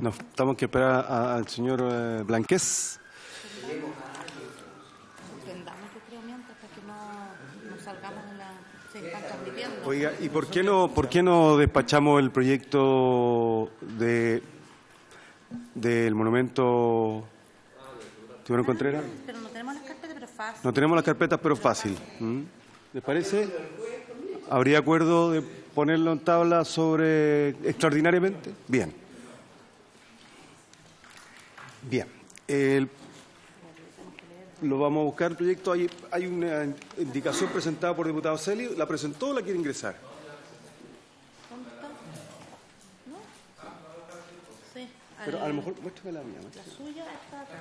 Nos tenemos que esperar al señor Blanqués. Suspendamos, yo creo, mientras, para que no salgamos de la... Se están transmitiendo. Oiga, ¿y por qué no despachamos el proyecto del monumento Tiburón Contreras? Pero no tenemos las carpetas, pero fácil. No tenemos las carpetas, pero fácil. ¿Les parece? ¿Habría acuerdo de ponerlo en tabla sobre extraordinariamente? Bien. Bien. Lo vamos a buscar el proyecto. Hay una indicación presentada por el diputado Celi. ¿La presentó o la quiere ingresar? ¿Dónde está? ¿No? Sí. Pero a lo mejor, muéstrame la mía. La suya está acá.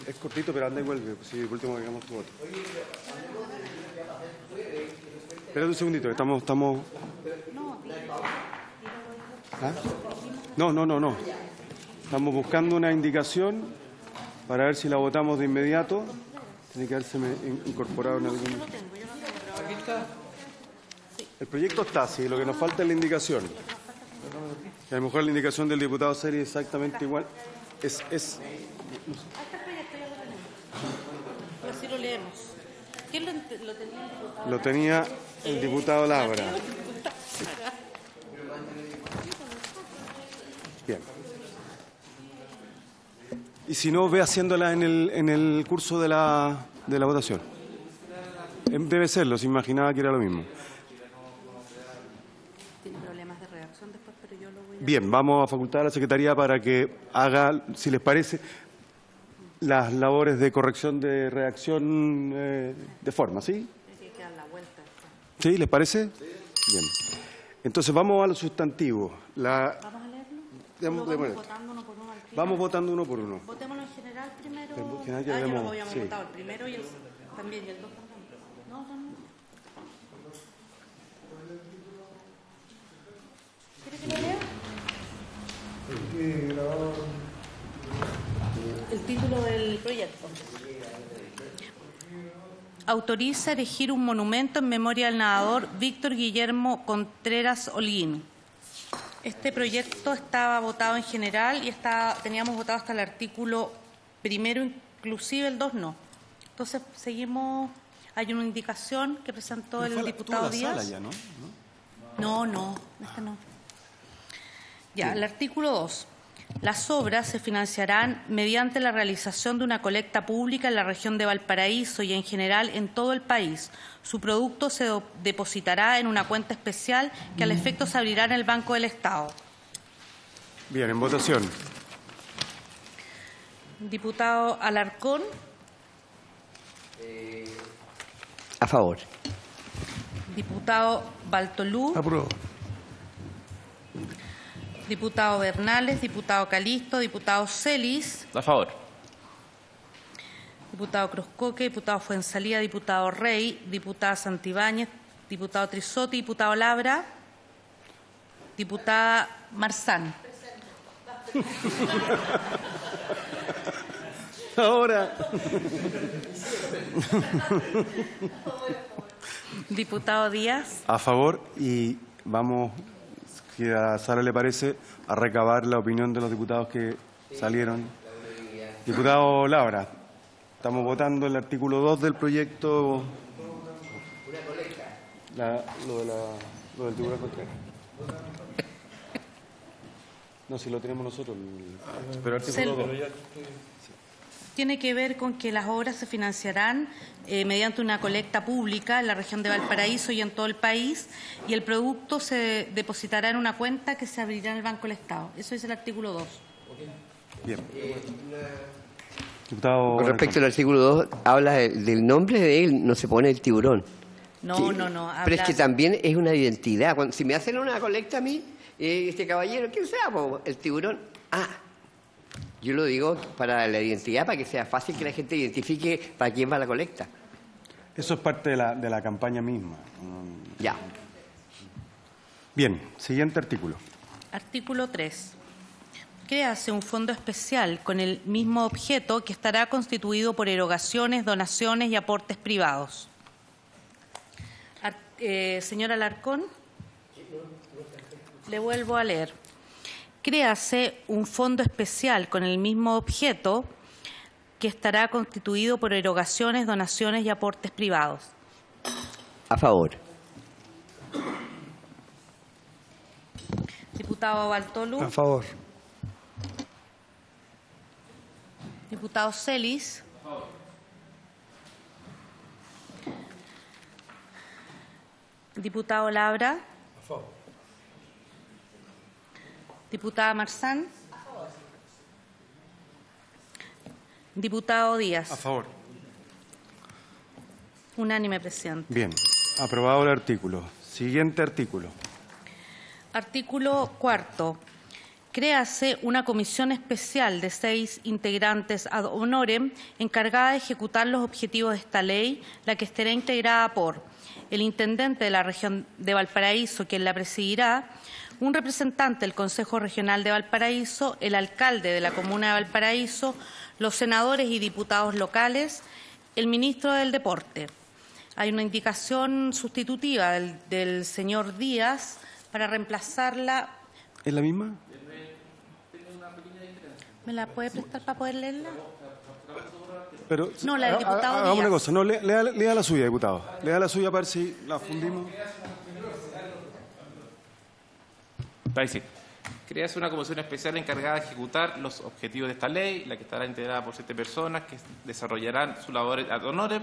Es cortito, pero anda y vuelve. Si por último agregamos tu voto. Espérate un segundito, estamos... ¿Ah? No. Estamos buscando una indicación para ver si la votamos de inmediato. Tiene que haberse incorporado en algún... El proyecto está, sí, lo que nos falta es la indicación. A lo mejor la indicación del diputado sería exactamente igual. Es... Este proyecto ya lo tenemos. Pero sí lo leemos. ¿Quién lo tenía el diputado? Lo tenía el diputado Labra. Bien. Y si no, ve haciéndola en el curso de la votación. Debe serlo, se imaginaba que era lo mismo. Tiene problemas de redacción después, pero yo lo voy a... Bien, vamos a facultar a la Secretaría para que haga, si les parece, las labores de corrección de redacción de forma, ¿sí? Tiene que dar la vuelta. ¿Sí? ¿Les parece? Bien. Entonces vamos a los sustantivos. ¿Vamos a leerlo? Vamos votando uno por uno al final. Vamos votando uno por uno. Votémoslo en general primero. En general ya ya vemos, lo habíamos sí. votado el primero y el también y el dos también. No. ¿Quiere que lo lea? El título del proyecto. Autoriza erigir un monumento en memoria del nadador Víctor Guillermo Contreras Holguín. Este proyecto estaba votado en general y teníamos votado hasta el artículo primero, inclusive el 2 no. Entonces seguimos, hay una indicación que presentó el diputado Díaz. Sala ya, ¿no? No, este no. Ya, el artículo 2. Las obras se financiarán mediante la realización de una colecta pública en la región de Valparaíso y en general en todo el país. Su producto se depositará en una cuenta especial que al efecto se abrirá en el Banco del Estado. Bien, en votación. Diputado Alarcón. A favor. Diputado Baltolú. Apruebo. Diputado Bernales, diputado Calisto, diputado Celis, A favor. diputado Cruzcoque, diputado Fuenzalía, diputado Rey, diputada Santibáñez, diputado Trisotti, diputado Labra, diputada Marzán. Ahora. Diputado Díaz. A favor, y vamos, si a la sala le parece, a recabar la opinión de los diputados que salieron. Diputado Labra, estamos votando el artículo 2 del proyecto. Lo del tiburón Contreras. No, si lo tenemos nosotros. Pero artículo 2. Tiene que ver con que las obras se financiarán mediante una colecta pública en la región de Valparaíso y en todo el país, y el producto se depositará en una cuenta que se abrirá en el Banco del Estado. Eso es el artículo 2. Bien. Diputado, Con respecto al artículo 2, habla del nombre de él, no se pone el tiburón. No. Pero es que también es una identidad. Si me hacen una colecta a mí, Este caballero, ¿quién sea? El tiburón. Ah, yo lo digo para la identidad, para que sea fácil que la gente identifique para quién va la colecta. Eso es parte de la campaña misma. Ya. Bien, siguiente artículo. Artículo 3. Créase un fondo especial con el mismo objeto que estará constituido por erogaciones, donaciones y aportes privados. Señor Alarcón, le vuelvo a leer. Créase un fondo especial con el mismo objeto que estará constituido por erogaciones, donaciones y aportes privados. A favor. Diputado Bartolú. A favor. Diputado Celis. Diputado Labra. A favor. Diputada Marzán. Diputado Díaz. A favor. Unánime, presidente. Bien, aprobado el artículo. Siguiente artículo. Artículo 4. Créase una comisión especial de 6 integrantes ad honorem encargada de ejecutar los objetivos de esta ley, la que estará integrada por el intendente de la región de Valparaíso, quien la presidirá, un representante del Consejo Regional de Valparaíso, el alcalde de la comuna de Valparaíso, los senadores y diputados locales, el ministro del Deporte. Hay una indicación sustitutiva del señor Díaz para reemplazarla. ¿Es la misma? ¿Me la puede prestar para poder leerla? Pero, No, la del diputado hagamos una Díaz. cosa, no, lea la suya, diputado. Lea la suya para ver si la fundimos. Ahí sí. Créase una comisión especial encargada de ejecutar los objetivos de esta ley, la que estará integrada por 7 personas que desarrollarán su labor ad honorem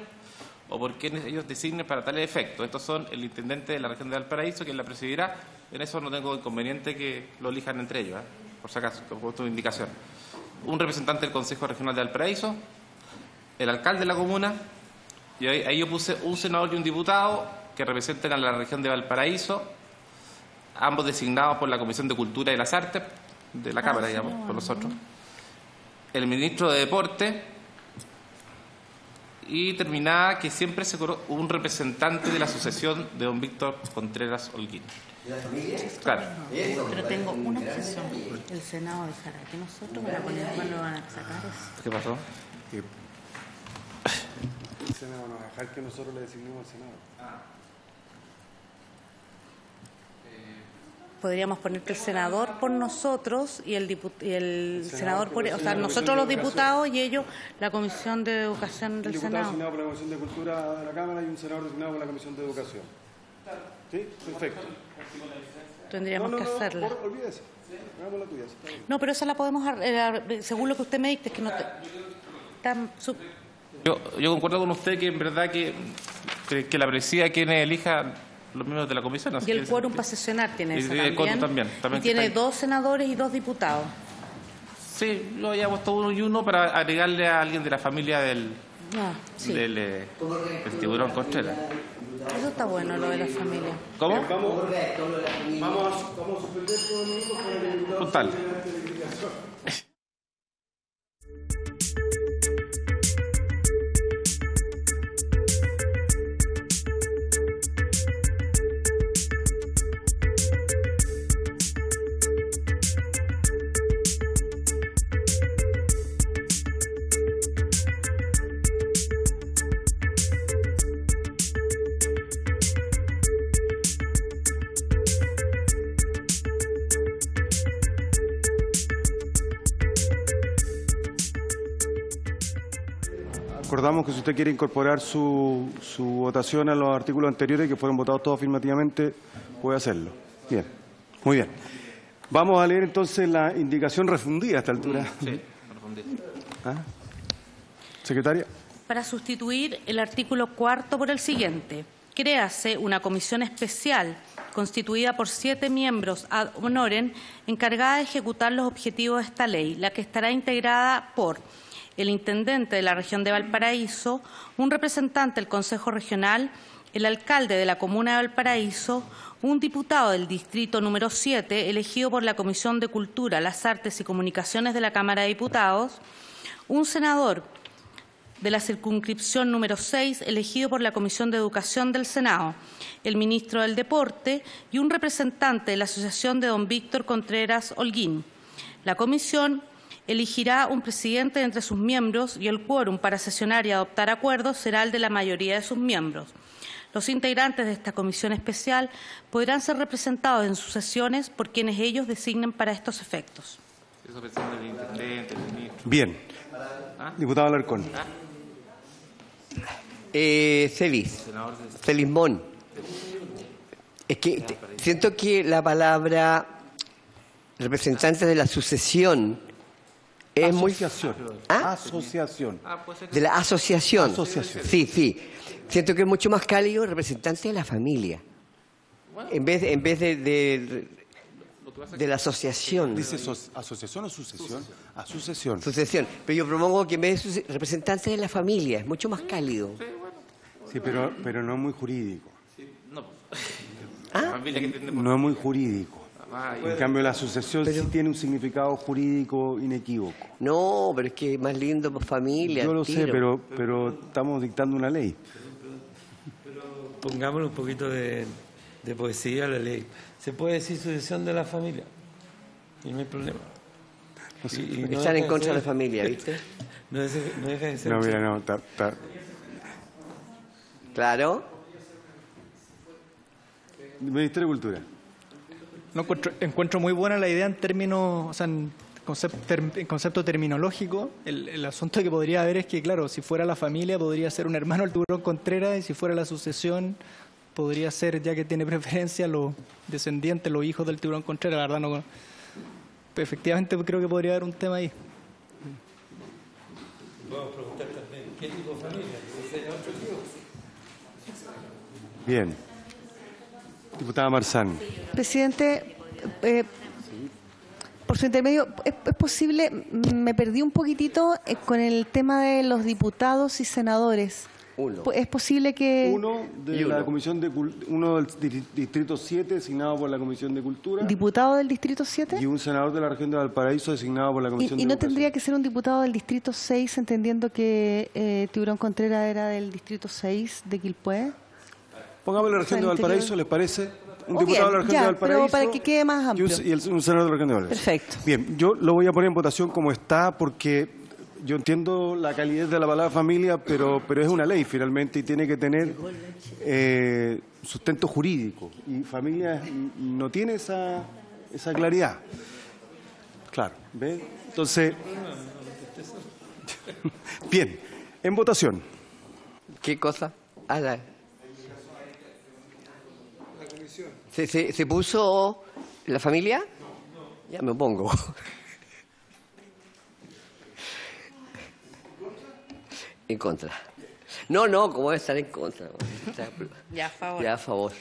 o por quienes ellos designen para tales efectos. Estos son el intendente de la región de Valparaíso, quien la presidirá. En eso no tengo inconveniente que lo elijan entre ellos, por si acaso, por tu indicación. Un representante del Consejo Regional de Valparaíso, el alcalde de la comuna, y ahí yo puse un senador y un diputado que representen a la región de Valparaíso, ambos designados por la Comisión de Cultura y las Artes de la Cámara, digamos, por nosotros. El ministro de Deporte, y terminaba que siempre se colocó un representante de la asociación de don Víctor Contreras Holguín. ¿De la familia? Claro. Pero tengo una objeción. El Senado dejará que nosotros para poner cuándo van a sacar eso. ¿Qué pasó? El Senado no va a dejar que nosotros le designemos al Senado. Podríamos poner que el senador por nosotros y el senador por... O sea, nosotros los diputados y ellos la Comisión de Educación del diputado Senado. designado por la Comisión de Cultura de la Cámara y un senador designado por la Comisión de Educación. ¿Sí? Perfecto. Tendríamos que hacerla. Olvídese. Hagamos la tuya. Está bien. No, pero esa la podemos... según lo que usted me dice, es que no... Yo concuerdo con usted que en verdad que la presida quien elija los miembros de la comisión. Y el quórum para sesionar tiene y eso el quórum también. Y tiene 2 senadores y 2 diputados. Sí, lo había puesto uno y uno para agregarle a alguien de la familia del tiburón Contreras. Eso está bueno, lo de la familia. ¿Cómo? Vamos a suspender todo el mundo para que el diputado... Total. Acordamos que si usted quiere incorporar su votación a los artículos anteriores que fueron votados todos afirmativamente, puede hacerlo. Bien, muy bien. Vamos a leer entonces la indicación refundida a esta altura. Sí, refundida. ¿Ah? Secretaria. Para sustituir el artículo 4 por el siguiente. Créase una comisión especial constituida por 7 miembros ad honorem encargada de ejecutar los objetivos de esta ley, la que estará integrada por el intendente de la región de Valparaíso, un representante del Consejo Regional el alcalde de la comuna de Valparaíso, un diputado del distrito número 7, elegido por la Comisión de Cultura, las Artes y Comunicaciones de la Cámara de Diputados, un senador de la circunscripción número 6, elegido por la Comisión de Educación del Senado, el ministro del Deporte y un representante de la Asociación de don Víctor Contreras Holguín. La comisión elegirá un presidente entre sus miembros y el quórum para sesionar y adoptar acuerdos será el de la mayoría de sus miembros. Los integrantes de esta comisión especial podrán ser representados en sus sesiones por quienes ellos designen para estos efectos. Bien. Diputado Alarcón. Félix Mon. Es que siento que la palabra representantes de la sucesión es asociación. ¿Ah? Asociación. De la asociación. Asociación. Sí. Siento que es mucho más cálido representante de la familia. En vez de la asociación. ¿Dice asociación o sucesión? A sucesión. Sucesión. Pero yo propongo que en vez de representante de la familia, es mucho más cálido. Sí, pero no es muy jurídico. ¿Ah? No es muy jurídico. En cambio, la sucesión sí tiene un significado jurídico inequívoco. No, pero es que es más lindo por familia. Yo lo sé, pero estamos dictando una ley. Pongámosle un poquito de poesía a la ley. Se puede decir sucesión de la familia y no hay problema. Están en contra de la familia, ¿viste? No deja de ser. No, mira, no. Claro. Ministerio de Cultura. No, encuentro muy buena la idea en términos, o sea, en concepto terminológico. El asunto que podría haber es que, claro, si fuera la familia podría ser un hermano del tiburón Contreras y si fuera la sucesión podría ser, ya que tiene preferencia, los descendientes, los hijos del tiburón Contreras. La verdad no. Efectivamente creo que podría haber un tema ahí. Vamos a preguntar también, ¿qué tipo de familia? Bien. Diputada Marzán. Presidente, por su intermedio, ¿es posible? Me perdí un poquitito con el tema de los diputados y senadores. ¿Es posible que...? Uno del Distrito 7, designado por la Comisión de Cultura. ¿Diputado del Distrito 7? Y un senador de la región de Valparaíso, designado por la Comisión de ¿Y no Educación. tendría que ser un diputado del Distrito 6, entendiendo que Tiburón Contreras era del Distrito 6 de Quilpué? Pongamos la región de Valparaíso, ¿les parece? Un diputado bien, de la región ya, de Valparaíso. pero para que quede más amplio. Un senador de la región de Valparaíso. Perfecto. Bien, yo lo voy a poner en votación como está, porque yo entiendo la calidez de la palabra familia, pero es una ley finalmente y tiene que tener sustento jurídico. Y familia no tiene esa claridad. Claro, ¿ves? Entonces, bien, en votación. ¿Qué cosa? ¿Se puso la familia? Ya me opongo. En contra. No, ¿cómo voy a estar en contra? Ya, a favor. Ya, a favor.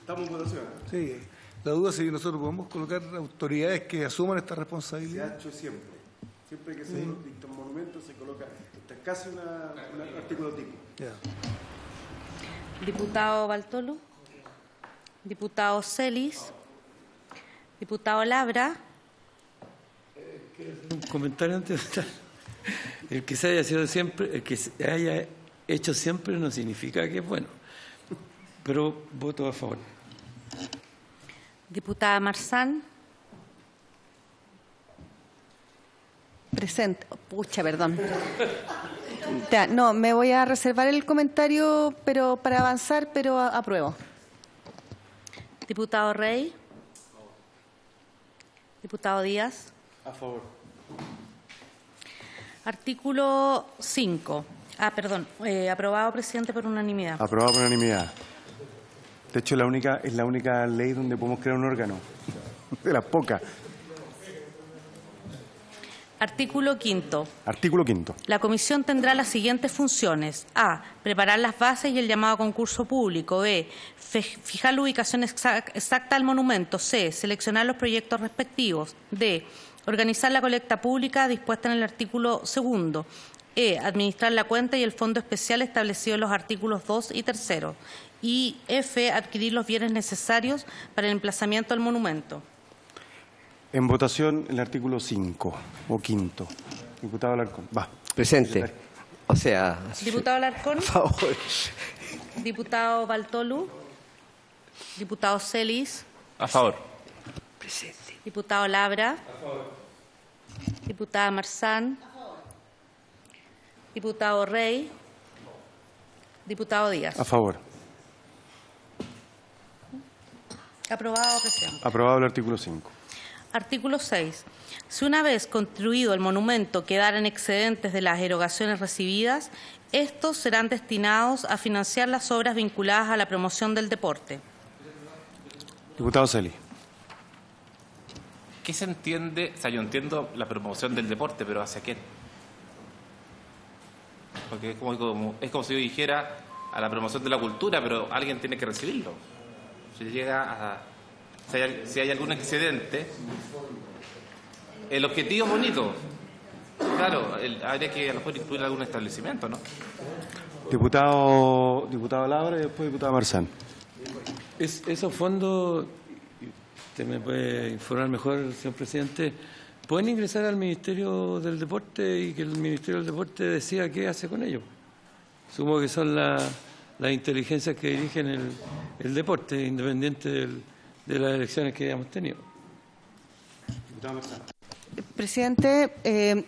¿Estamos en votación? Sí. La duda es si nosotros podemos colocar autoridades que asuman esta responsabilidad. Se ha hecho siempre. Siempre que se dicta un monumento se coloca. Esta es casi un artículo tipo. Ya. Diputado Baltolo. Diputado Celis. Diputado Labra. Un comentario antes de estar. El que se haya sido siempre, el que se haya hecho siempre no significa que es bueno. Pero voto a favor. Diputada Marzán. Presente. Pucha, perdón. Ya, no, me voy a reservar el comentario pero para avanzar, pero apruebo. Diputado Rey. Diputado Díaz. A favor. Artículo 5. Aprobado, presidente, por unanimidad. Aprobado por unanimidad. De hecho, es la única ley donde podemos crear un órgano. De las pocas. Artículo 5. Artículo 5. La comisión tendrá las siguientes funciones. A. Preparar las bases y el llamado a concurso público. B. Fijar la ubicación exacta del monumento. C. Seleccionar los proyectos respectivos. D. Organizar la colecta pública dispuesta en el artículo 2. E. Administrar la cuenta y el fondo especial establecido en los artículos 2 y 3. Y F. Adquirir los bienes necesarios para el emplazamiento del monumento. En votación el artículo 5 o quinto. Diputado Alarcón. Va. Presente. O sea... Diputado Alarcón. Por favor. Diputado Bartolú. Diputado Celis. A favor. Presente. Diputado Labra. A favor. Diputada Marzán. A favor. Diputado Rey. Diputado Díaz. A favor. Aprobado, presidente. Aprobado el artículo 5. Artículo 6. Si una vez construido el monumento quedaran excedentes de las erogaciones recibidas, estos serán destinados a financiar las obras vinculadas a la promoción del deporte. Diputado Celi. ¿Qué se entiende? O sea, yo entiendo la promoción del deporte, pero ¿hacia quién? Porque es como si yo dijera a la promoción de la cultura, pero alguien tiene que recibirlo. Si hay algún excedente, el objetivo es bonito. Claro, habría que a lo mejor incluir algún establecimiento, ¿no? Diputado Labra y después diputado Marzán. Esos fondos, usted me puede informar mejor, señor presidente, pueden ingresar al Ministerio del Deporte y que el Ministerio del Deporte decida qué hace con ellos. Supongo que son las inteligencias que dirigen el deporte, independiente de las elecciones que hayamos tenido. Presidente,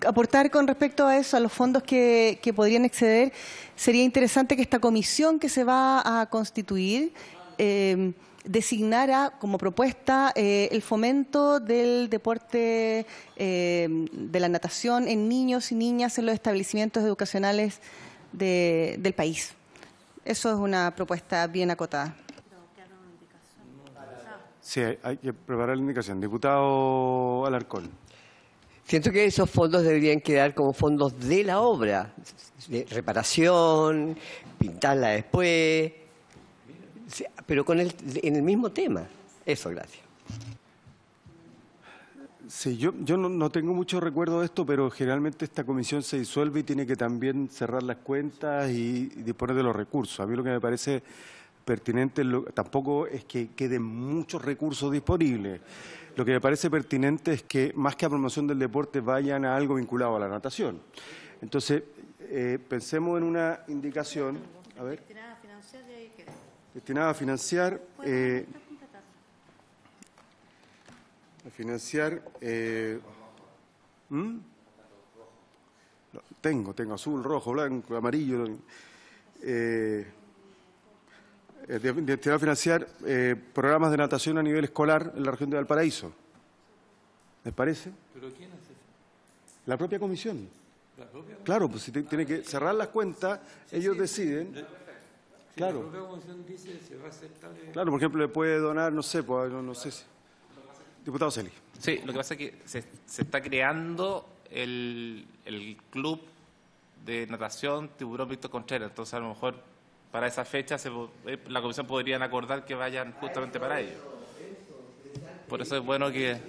aportar con respecto a eso, a los fondos que podrían exceder, sería interesante que esta comisión que se va a constituir designara como propuesta el fomento del deporte, de la natación en niños y niñas en los establecimientos educacionales del país. Eso es una propuesta bien acotada. Sí, hay que preparar la indicación. Diputado Alarcón. Siento que esos fondos deberían quedar como fondos de la obra, de reparación, pintarla después, pero en el mismo tema. Eso, gracias. Sí, yo no tengo mucho recuerdo de esto, pero generalmente esta comisión se disuelve y tiene que también cerrar las cuentas y disponer de los recursos. A mí lo que me parece pertinente, tampoco es que queden muchos recursos disponibles. Lo que me parece pertinente es que más que a promoción del deporte vayan a algo vinculado a la natación. Entonces, pensemos en una indicación. A ver. Destinada a financiar. Tengo azul, rojo, blanco, amarillo. Destinado a financiar programas de natación a nivel escolar en la región de Valparaíso. ¿Les parece? ¿Pero quién hace eso? La propia comisión. ¿La propia comisión? Claro, pues si tiene que cerrar las cuentas, ellos deciden. Claro. La propia comisión dice se va a hacer tal... Claro, por ejemplo, le puede donar, no sé, pues, no sé si... Diputado Celi. Sí, lo que pasa es que se está creando el club de natación Tiburón Víctor Contreras. Entonces, a lo mejor para esa fecha la comisión podrían acordar que vayan justamente para ello. Por eso es bueno que...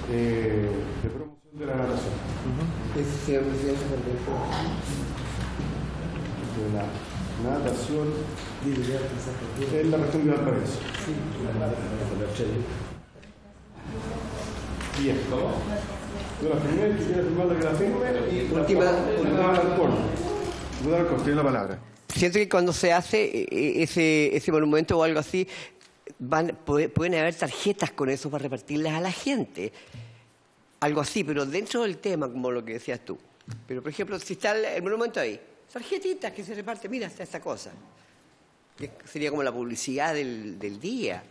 De promoción de la natación. Señor presidente, De la natación en la región de Valparaíso. Bien. Yo la firmé, si quiere firmar la que la firme y Diputado Alarcón, tiene la palabra. siento que cuando se hace ese monumento o algo así, pueden haber tarjetas con eso para repartirlas a la gente. Algo así, pero dentro del tema, como lo que decías tú. Pero, por ejemplo, si está el monumento ahí, tarjetitas que se reparten, mira, está esta cosa. Sería como la publicidad del día.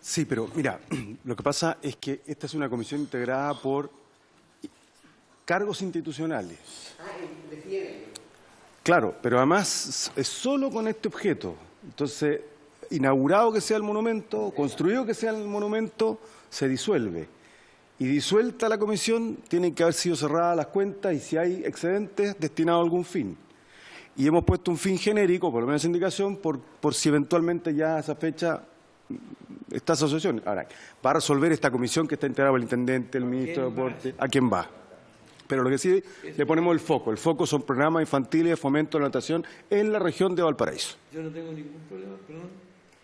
Sí, pero mira, lo que pasa es que esta es una comisión integrada por cargos institucionales. Claro, pero además es solo con este objeto. Entonces, inaugurado que sea el monumento, construido que sea el monumento, se disuelve. Y disuelta la comisión, tienen que haber sido cerradas las cuentas y si hay excedentes, destinado a algún fin. Y hemos puesto un fin genérico, por lo menos indicación, por si eventualmente ya a esa fecha esta asociación. Ahora, va a resolver esta comisión que está integrada por el intendente, el ministro de Deporte, ¿a quién va? Pero lo que sí le ponemos el foco. El foco son programas infantiles de fomento de la natación en la región de Valparaíso. Yo no tengo ningún problema, perdón.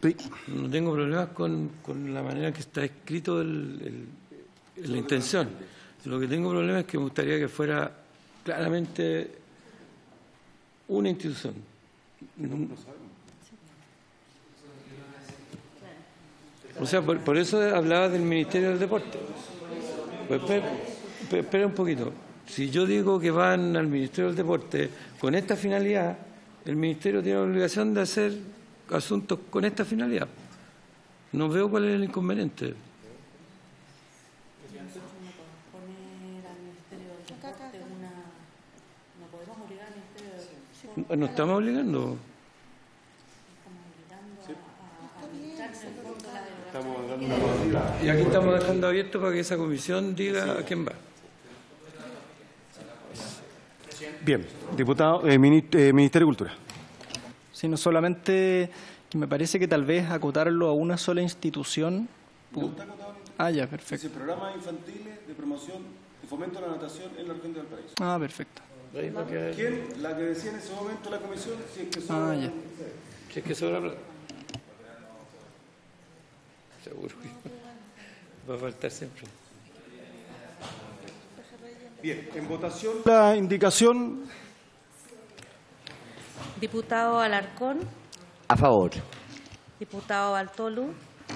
Sí. No tengo problemas con la manera que está escrito la intención. Lo que tengo problema es que me gustaría que fuera claramente una institución. O sea, por eso hablaba del Ministerio del Deporte. Pues espera un poquito. Si yo digo que van al Ministerio del Deporte con esta finalidad, el Ministerio tiene la obligación de hacer asuntos con esta finalidad. No veo cuál es el inconveniente. No estamos obligando. Y aquí estamos dejando abierto para que esa comisión diga a quién va. Bien, diputado, Ministerio de Cultura. Sino solamente que me parece que tal vez acotarlo a una sola institución. Ya, perfecto. Dice programas infantiles de promoción y fomento de la natación en la región de Valparaíso. Perfecto. ¿Quién? La que decía en ese momento la comisión, si es que sobra. Ya. Si es que sobra plata. Seguro que va a faltar siempre. Bien, en votación la indicación. Diputado Alarcón. A favor. Diputado Bartolú.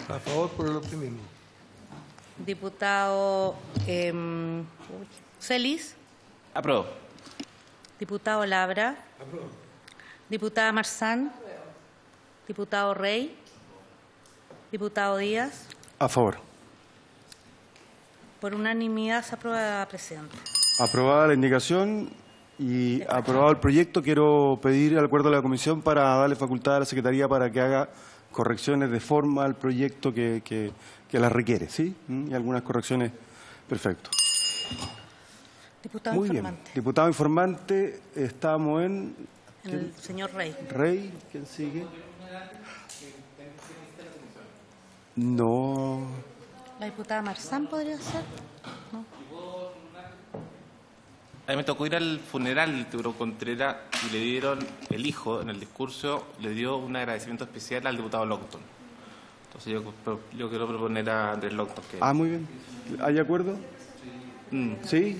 A favor por el optimismo. Diputado Celis. Apruebo. Diputado Labra. Diputada Marzán. Diputado Rey. Diputado Díaz. A favor. Por unanimidad se aprueba, presidente. Aprobada la indicación y aprobado el proyecto, quiero pedir el acuerdo de la comisión para darle facultad a la Secretaría para que haga correcciones de forma al proyecto que las requiere, ¿sí? Y algunas correcciones. Perfecto. Diputado Muy informante. bien. Diputado informante, estamos en... El señor Rey. Rey, ¿quién sigue? No. La diputada Marzán podría ser. ¿No? A mí me tocó ir al funeral del Teodoro Contreras y le dieron, el hijo en el discurso, le dio un agradecimiento especial al diputado Longton. Entonces yo quiero proponer a Andrés Longton que... Muy bien. ¿Hay acuerdo? ¿Sí?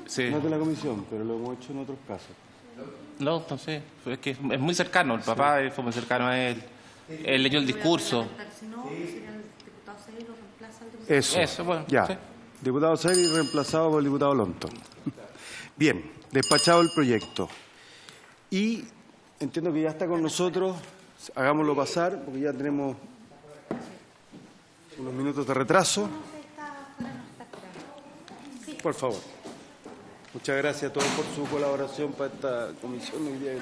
Sí. No de la comisión, pero lo hemos hecho en otros casos. Longton, sí. Es que es muy cercano, el papá fue muy cercano a él. Él leyó el discurso. Eso, bueno. Ya. Sí. Diputado Seri reemplazado por el diputado Longton. Bien, despachado el proyecto. Y entiendo que ya está con nosotros. Hagámoslo pasar, porque ya tenemos unos minutos de retraso. Por favor. Muchas gracias a todos por su colaboración para esta comisión hoy día.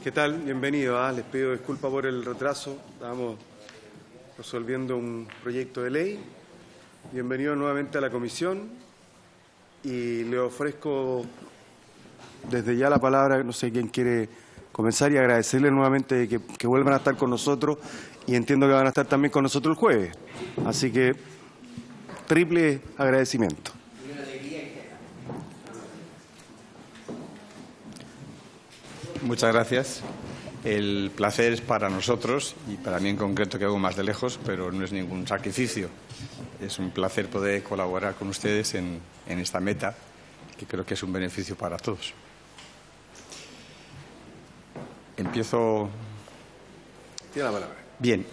¿Qué tal? Bienvenido. Les pido disculpas por el retraso. Estábamos resolviendo un proyecto de ley. Bienvenido nuevamente a la comisión y le ofrezco desde ya la palabra, no sé quién quiere comenzar, y agradecerle nuevamente que vuelvan a estar con nosotros y entiendo que van a estar también con nosotros el jueves. Así que triple agradecimiento. Muchas gracias. El placer es para nosotros y para mí en concreto, que hago más de lejos, pero no es ningún sacrificio. Es un placer poder colaborar con ustedes en esta meta, que creo que es un beneficio para todos. Empiezo. Tiene la palabra. Bien,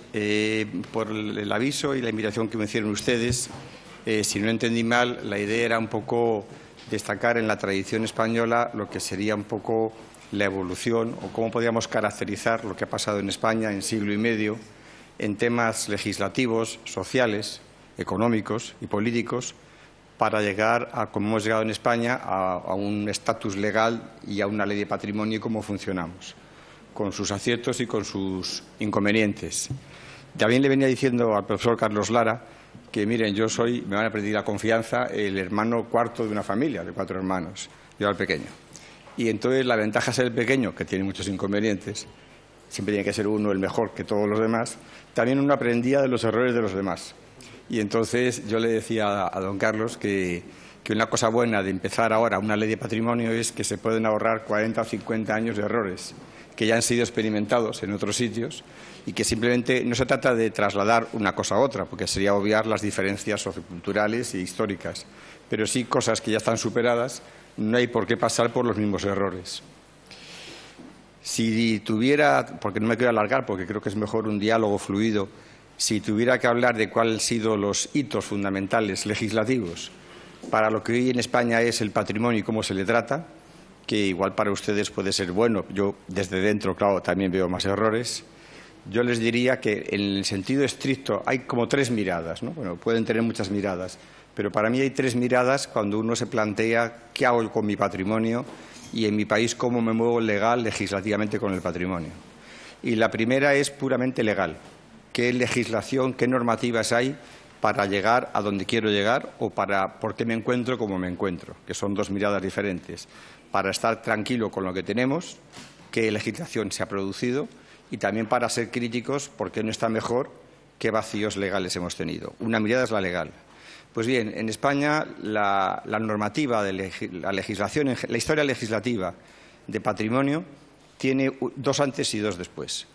por el aviso y la invitación que me hicieron ustedes, si no entendí mal, la idea era un poco destacar en la tradición española lo que sería un poco la evolución o cómo podríamos caracterizar lo que ha pasado en España en siglo y medio en temas legislativos, sociales, económicos y políticos para llegar a, como hemos llegado en España, a un estatus legal y a una ley de patrimonio y cómo funcionamos, con sus aciertos y con sus inconvenientes. También le venía diciendo al profesor Carlos Lara que, miren, yo soy, me van a pedir la confianza, el hermano cuarto de una familia de 4 hermanos, yo el pequeño. Y entonces la ventaja de ser el pequeño, que tiene muchos inconvenientes, siempre tiene que ser uno el mejor que todos los demás, también uno aprendía de los errores de los demás. Y entonces yo le decía a don Carlos que una cosa buena de empezar ahora una ley de patrimonio es que se pueden ahorrar 40 o 50 años de errores que ya han sido experimentados en otros sitios y que simplemente no se trata de trasladar una cosa a otra, porque sería obviar las diferencias socioculturales e históricas, pero sí cosas que ya están superadas, no hay por qué pasar por los mismos errores. Si tuviera, porque no me quiero alargar, porque creo que es mejor un diálogo fluido, si tuviera que hablar de cuáles han sido los hitos fundamentales legislativos para lo que hoy en España es el patrimonio y cómo se le trata, que igual para ustedes puede ser bueno, yo desde dentro, claro, también veo más errores, yo les diría que en el sentido estricto hay como 3 miradas, ¿no? Bueno, pueden tener muchas miradas, pero para mí hay 3 miradas cuando uno se plantea qué hago con mi patrimonio y en mi país cómo me muevo legal, legislativamente con el patrimonio. Y la primera es puramente legal. ¿Qué legislación, qué normativas hay para llegar a donde quiero llegar o para por qué me encuentro como me encuentro? Que son 2 miradas diferentes. Para estar tranquilo con lo que tenemos, qué legislación se ha producido y también para ser críticos por qué no está mejor, qué vacíos legales hemos tenido. Una mirada es la legal. Pues bien, en España la normativa de la legislación, la historia legislativa de patrimonio tiene 2 antes y 2 después.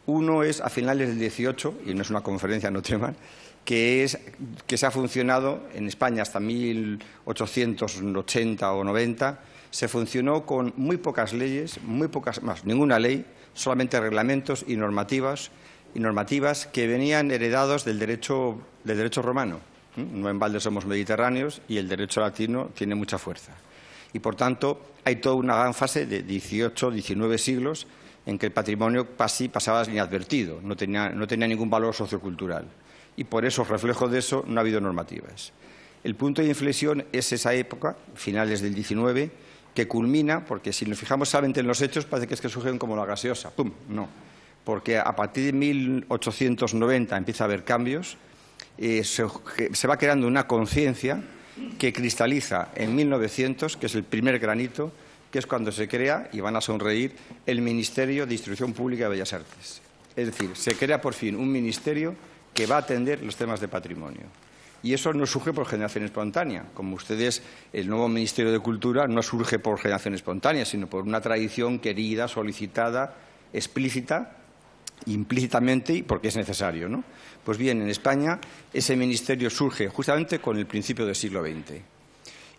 Uno es a finales del 18, y no es una conferencia, no teman, que se ha funcionado en España hasta 1880 o 90, se funcionó con muy pocas leyes, ninguna ley, solamente reglamentos y normativas que venían heredados del derecho romano. No en balde somos mediterráneos y el derecho latino tiene mucha fuerza. Y, por tanto, hay toda una gran fase de 18, 19 siglos en que el patrimonio pasaba inadvertido, no tenía ningún valor sociocultural. Y por eso, reflejo de eso, no ha habido normativas. El punto de inflexión es esa época, finales del 19, que culmina, porque si nos fijamos solamente en los hechos, parece que es que surgen como la gaseosa. ¡Pum! No. Porque a partir de 1890 empieza a haber cambios, se va creando una conciencia que cristaliza en 1900, que es el primer granito, que es cuando se crea, y van a sonreír, el Ministerio de Instrucción Pública de Bellas Artes. Es decir, se crea por fin un ministerio que va a atender los temas de patrimonio. Y eso no surge por generación espontánea. Como ustedes, el nuevo Ministerio de Cultura no surge por generación espontánea, sino por una tradición querida, solicitada, explícita, implícitamente y porque es necesario, ¿no? Pues bien, en España ese ministerio surge justamente con el principio del siglo XX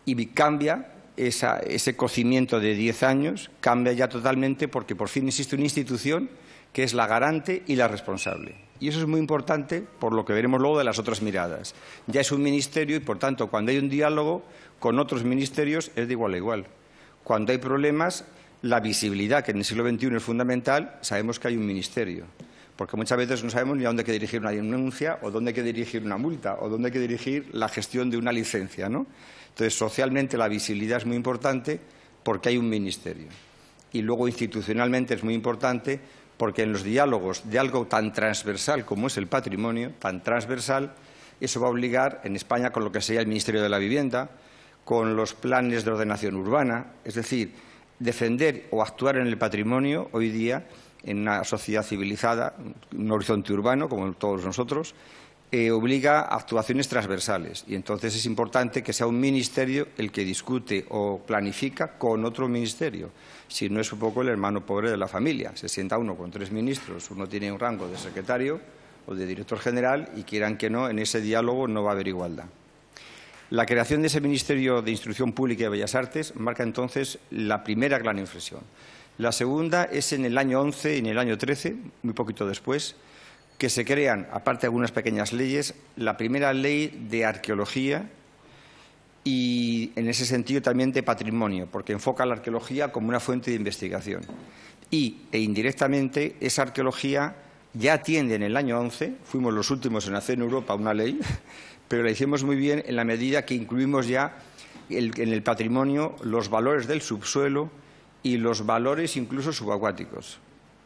y cambia ese cocimiento de 10 años, cambia ya totalmente porque por fin existe una institución que es la garante y la responsable. Y eso es muy importante por lo que veremos luego de las otras miradas. Ya es un ministerio y, por tanto, cuando hay un diálogo con otros ministerios es de igual a igual. Cuando hay problemas, la visibilidad, que en el siglo XXI es fundamental, sabemos que hay un ministerio. Porque muchas veces no sabemos ni a dónde hay que dirigir una denuncia o dónde hay que dirigir una multa o dónde hay que dirigir la gestión de una licencia, ¿no? Entonces, socialmente la visibilidad es muy importante porque hay un ministerio. Y luego, institucionalmente, es muy importante porque en los diálogos de algo tan transversal como es el patrimonio, tan transversal, eso va a obligar en España con lo que sería el Ministerio de la Vivienda, con los planes de ordenación urbana, es decir, defender o actuar en el patrimonio hoy día en una sociedad civilizada, un horizonte urbano, como todos nosotros, obliga a actuaciones transversales. Y entonces es importante que sea un ministerio el que discute o planifica con otro ministerio. Si no, es un poco el hermano pobre de la familia. Se sienta uno con 3 ministros, uno tiene un rango de secretario o de director general y, quieran que no, en ese diálogo no va a haber igualdad. La creación de ese Ministerio de Instrucción Pública y de Bellas Artes marca entonces la primera gran inflexión. La segunda es en el año 11 y en el año 13, muy poquito después, que se crean, aparte de algunas pequeñas leyes, la primera ley de arqueología y en ese sentido también de patrimonio, porque enfoca la arqueología como una fuente de investigación. E indirectamente esa arqueología ya atiende en el año 11, fuimos los últimos en hacer en Europa una ley, pero la hicimos muy bien en la medida que incluimos ya en el patrimonio los valores del subsuelo y los valores incluso subacuáticos,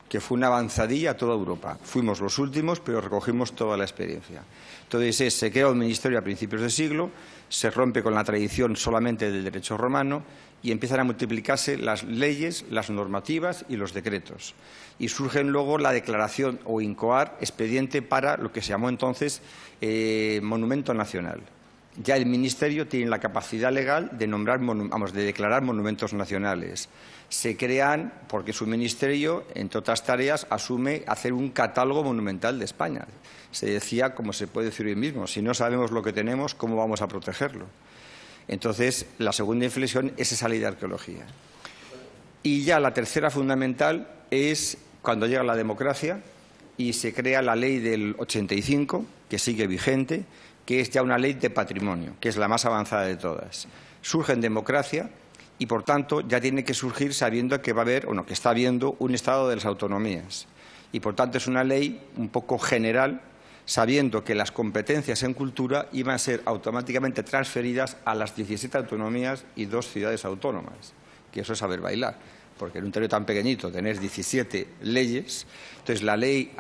que fue una avanzadilla a toda Europa. Fuimos los últimos, pero recogimos toda la experiencia. Entonces, se crea un ministerio a principios de siglo, se rompe con la tradición solamente del derecho romano y empiezan a multiplicarse las leyes, las normativas y los decretos. Y surgen luego la declaración o incoar expediente para lo que se llamó entonces monumento nacional. Ya el Ministerio tiene la capacidad legal de de declarar monumentos nacionales. Se crean, porque su ministerio, entre otras tareas, asume hacer un catálogo monumental de España. Se decía, como se puede decir hoy mismo, si no sabemos lo que tenemos, ¿cómo vamos a protegerlo? Entonces, la segunda inflexión es esa ley de arqueología. Y ya la tercera fundamental es cuando llega la democracia y se crea la ley del 85, que sigue vigente, que es ya una ley de patrimonio, que es la más avanzada de todas. Surge en democracia y, por tanto, ya tiene que surgir sabiendo que va a haber, o no, que está habiendo un Estado de las autonomías. Y, por tanto, es una ley un poco general, sabiendo que las competencias en cultura iban a ser automáticamente transferidas a las 17 autonomías y 2 ciudades autónomas, que eso es saber bailar, porque en un territorio tan pequeñito tener 17 leyes. Entonces, la ley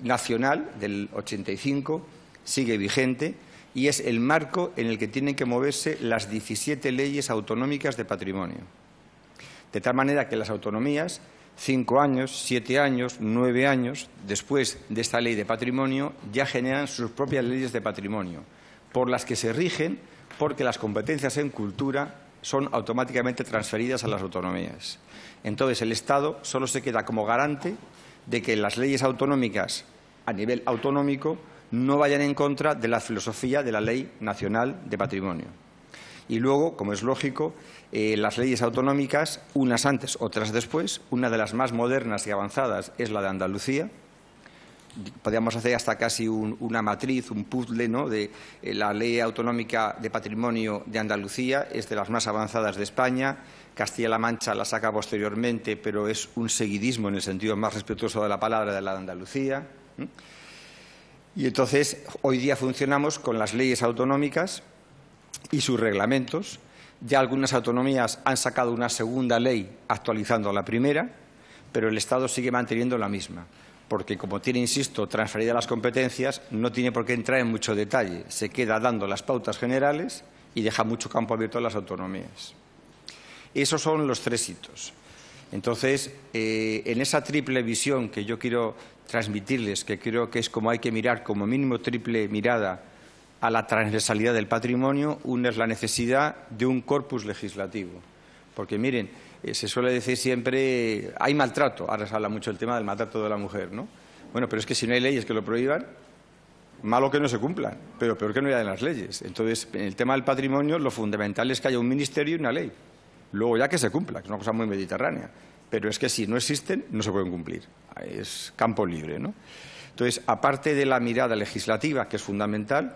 nacional del 85 sigue vigente y es el marco en el que tienen que moverse las 17 leyes autonómicas de patrimonio. De tal manera que las autonomías, 5 años, 7 años, 9 años después de esta ley de patrimonio, ya generan sus propias leyes de patrimonio, por las que se rigen porque las competencias en cultura son automáticamente transferidas a las autonomías. Entonces, el Estado solo se queda como garante de que las leyes autonómicas a nivel autonómico no vayan en contra de la filosofía de la Ley Nacional de Patrimonio. Y luego, como es lógico, las leyes autonómicas, unas antes, otras después. Una de las más modernas y avanzadas es la de Andalucía. Podríamos hacer hasta casi una matriz, un puzzle, ¿no?, de la Ley Autonómica de Patrimonio de Andalucía, es de las más avanzadas de España. Castilla-La Mancha la saca posteriormente, pero es un seguidismo en el sentido más respetuoso de la palabra de la de Andalucía. Y entonces, hoy día funcionamos con las leyes autonómicas y sus reglamentos. Ya algunas autonomías han sacado una segunda ley actualizando la primera, pero el Estado sigue manteniendo la misma, porque como tiene, insisto, transferidas las competencias, no tiene por qué entrar en mucho detalle. Se queda dando las pautas generales y deja mucho campo abierto a las autonomías. Esos son los 3 hitos. Entonces, en esa triple visión que yo quiero transmitirles, que creo que es como hay que mirar, como mínimo triple mirada a la transversalidad del patrimonio, una es la necesidad de un corpus legislativo. Porque, miren, se suele decir siempre, hay maltrato, ahora se habla mucho del tema del maltrato de la mujer, ¿no? Bueno, pero es que si no hay leyes que lo prohíban, malo que no se cumplan, pero peor que no haya en las leyes. Entonces, en el tema del patrimonio, lo fundamental es que haya un ministerio y una ley. Luego ya que se cumpla, que es una cosa muy mediterránea. Pero es que si no existen, no se pueden cumplir. Es campo libre, ¿no? Entonces, aparte de la mirada legislativa, que es fundamental,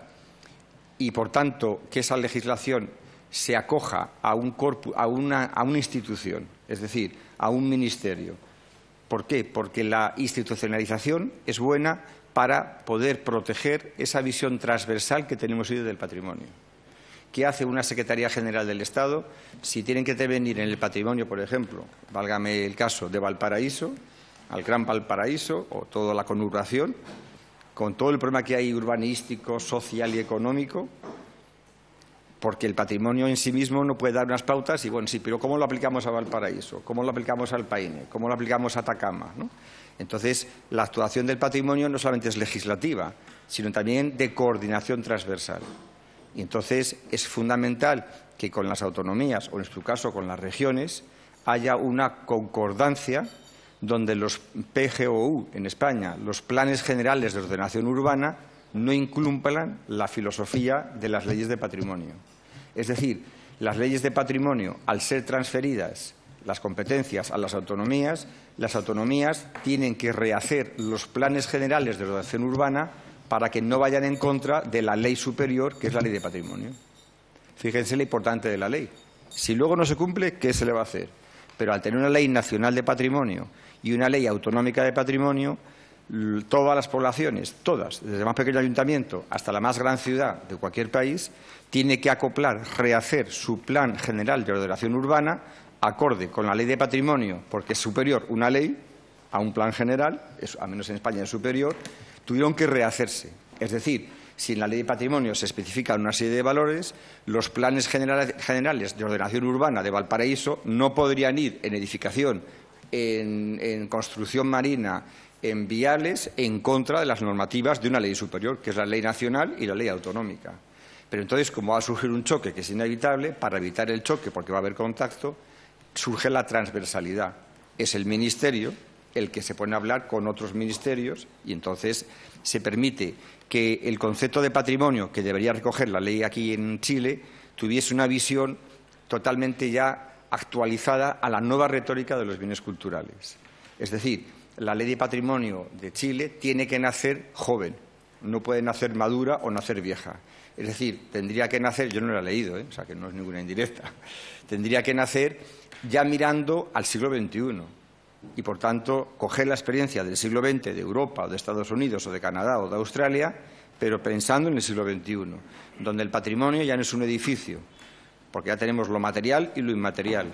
y por tanto que esa legislación se acoja a un corpus, a una institución, es decir, a un ministerio. ¿Por qué? Porque la institucionalización es buena para poder proteger esa visión transversal que tenemos hoy del patrimonio. ¿Qué hace una Secretaría General del Estado si tienen que intervenir en el patrimonio, por ejemplo, válgame el caso de Valparaíso, al Gran Valparaíso o toda la conurbación, con todo el problema que hay urbanístico, social y económico? Porque el patrimonio en sí mismo no puede dar unas pautas y, bueno, sí, pero ¿cómo lo aplicamos a Valparaíso? ¿Cómo lo aplicamos al Paine? ¿Cómo lo aplicamos a Atacama? ¿No? Entonces, la actuación del patrimonio no solamente es legislativa, sino también de coordinación transversal. Y entonces es fundamental que con las autonomías, o en su caso con las regiones, haya una concordancia donde los PGOU en España, los planes generales de ordenación urbana, no incumplan la filosofía de las leyes de patrimonio. Es decir, las leyes de patrimonio, al ser transferidas las competencias a las autonomías tienen que rehacer los planes generales de ordenación urbana para que no vayan en contra de la ley superior, que es la ley de patrimonio. Fíjense lo importante de la ley. Si luego no se cumple, ¿qué se le va a hacer? Pero al tener una ley nacional de patrimonio y una ley autonómica de patrimonio, todas las poblaciones, todas, desde el más pequeño ayuntamiento hasta la más gran ciudad de cualquier país, tiene que acoplar, rehacer su plan general de ordenación urbana acorde con la ley de patrimonio, porque es superior una ley a un plan general, al menos en España es superior, tuvieron que rehacerse. Es decir, si en la ley de patrimonio se especifican una serie de valores, los planes generales de ordenación urbana de Valparaíso no podrían ir en edificación, en construcción marina, en viales, en contra de las normativas de una ley superior, que es la ley nacional y la ley autonómica. Pero entonces, como va a surgir un choque que es inevitable, para evitar el choque, porque va a haber contacto, surge la transversalidad. Es el Ministerio el que se pone a hablar con otros ministerios y entonces se permite que el concepto de patrimonio que debería recoger la ley aquí en Chile tuviese una visión totalmente ya actualizada a la nueva retórica de los bienes culturales. Es decir, la ley de patrimonio de Chile tiene que nacer joven, no puede nacer madura o nacer vieja. Es decir, tendría que nacer, yo no la he leído, o sea que no es ninguna indirecta, tendría que nacer ya mirando al siglo XXI y, por tanto, coger la experiencia del siglo XX de Europa o de Estados Unidos o de Canadá o de Australia, pero pensando en el siglo XXI, donde el patrimonio ya no es un edificio, porque ya tenemos lo material y lo inmaterial,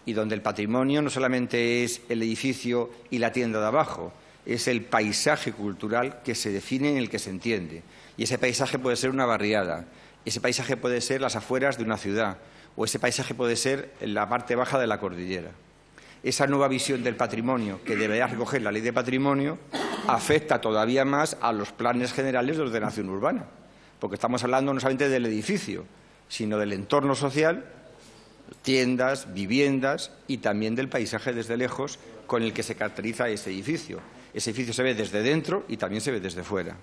y donde el patrimonio no solamente es el edificio y la tienda de abajo, es el paisaje cultural que se define en el que se entiende. Y ese paisaje puede ser una barriada, ese paisaje puede ser las afueras de una ciudad, o ese paisaje puede ser la parte baja de la cordillera. Esa nueva visión del patrimonio que debería recoger la ley de patrimonio afecta todavía más a los planes generales de ordenación urbana, porque estamos hablando no solamente del edificio, sino del entorno social, tiendas, viviendas y también del paisaje desde lejos con el que se caracteriza ese edificio. Ese edificio se ve desde dentro y también se ve desde fuera.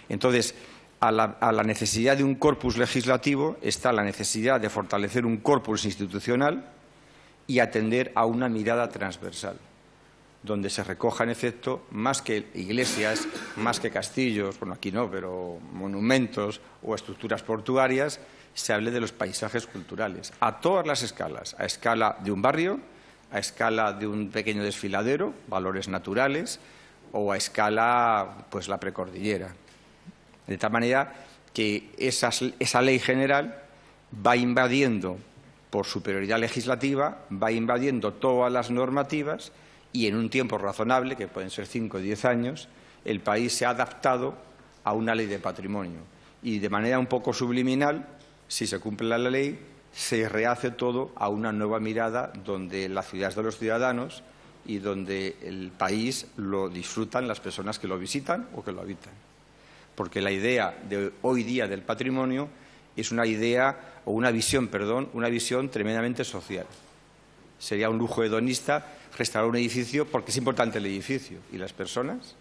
Entonces, a la necesidad de un corpus legislativo está la necesidad de fortalecer un corpus institucional y atender a una mirada transversal, donde se recoja, en efecto, más que iglesias, más que castillos, bueno, aquí no, pero monumentos o estructuras portuarias, se hable de los paisajes culturales, a todas las escalas, a escala de un barrio, a escala de un pequeño desfiladero, valores naturales, o a escala, pues, la precordillera. De tal manera que esa ley general va invadiendo, por superioridad legislativa, va invadiendo todas las normativas y en un tiempo razonable, que pueden ser 5 o 10 años, el país se ha adaptado a una ley de patrimonio. Y de manera un poco subliminal, si se cumple la ley, se rehace todo a una nueva mirada donde la ciudad es de los ciudadanos y donde el país lo disfrutan las personas que lo visitan o que lo habitan. Porque la idea de hoy día del patrimonio es una idea, o una visión tremendamente social. Sería un lujo hedonista restaurar un edificio porque es importante el edificio y las personas.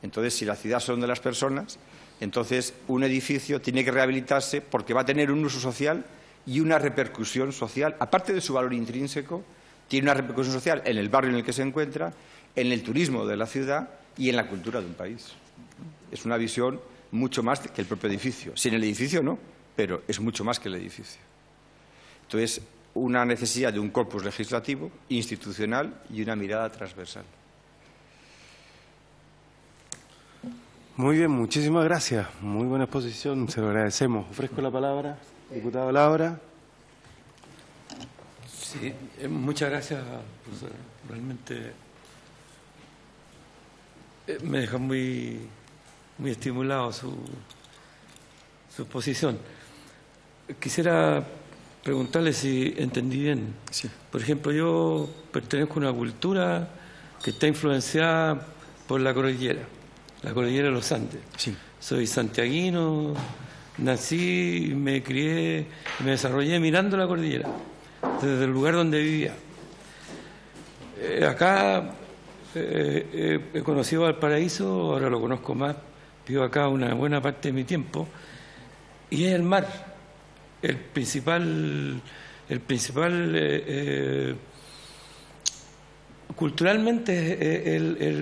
Entonces, si la ciudad son de las personas, entonces un edificio tiene que rehabilitarse porque va a tener un uso social y una repercusión social. Aparte de su valor intrínseco, tiene una repercusión social en el barrio en el que se encuentra, en el turismo de la ciudad y en la cultura de un país. Es una visión mucho más que el propio edificio. Sin el edificio no, pero es mucho más que el edificio. Entonces, una necesidad de un corpus legislativo, institucional y una mirada transversal. Muy bien, muchísimas gracias. Muy buena exposición, se lo agradecemos. Ofrezco la palabra, diputado Labra. Sí, muchas gracias, profesor. Realmente me deja muy estimulado su exposición. Quisiera preguntarle si entendí bien. Sí. Por ejemplo, yo pertenezco a una cultura que está influenciada por la cordillera de los Andes. Sí. Soy santiaguino, nací, me crié, me desarrollé mirando la cordillera, desde el lugar donde vivía. Acá he conocido Valparaíso, ahora lo conozco más, vivo acá una buena parte de mi tiempo, y es el mar, el principal culturalmente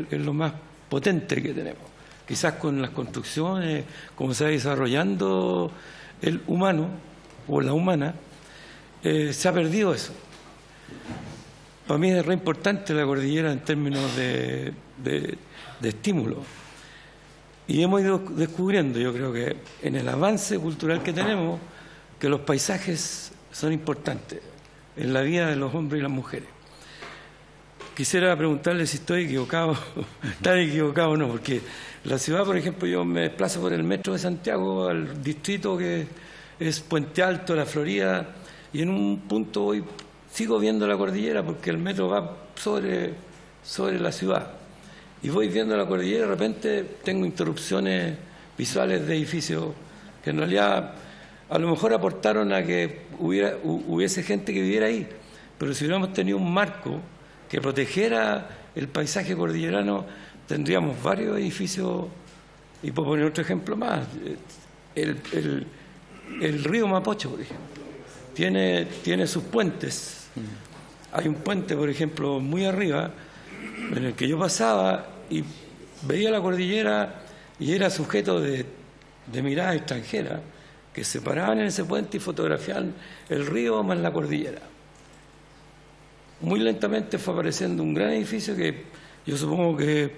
es lo más potente que tenemos. Quizás con las construcciones, como se va desarrollando el humano, o la humana, se ha perdido eso. Para mí es re importante la cordillera en términos de estímulo. Y hemos ido descubriendo, yo creo que en el avance cultural que tenemos, que los paisajes son importantes en la vida de los hombres y las mujeres. Quisiera preguntarle si estoy equivocado, tan equivocado o no, porque la ciudad, por ejemplo, yo me desplazo por el metro de Santiago al distrito que es Puente Alto, La Florida, y en un punto sigo viendo la cordillera porque el metro va sobre la ciudad. Y voy viendo la cordillera y de repente tengo interrupciones visuales de edificios que en realidad a lo mejor aportaron a que hubiese gente que viviera ahí, pero si hubiéramos tenido un marco que protegiera el paisaje cordillerano, tendríamos varios edificios. Y por poner otro ejemplo más, el río Mapocho, por ejemplo, tiene sus puentes. Hay un puente, por ejemplo, muy arriba, en el que yo pasaba y veía la cordillera y era sujeto de miradas extranjeras que se paraban en ese puente y fotografiaban el río más la cordillera. Muy lentamente fue apareciendo un gran edificio que yo supongo que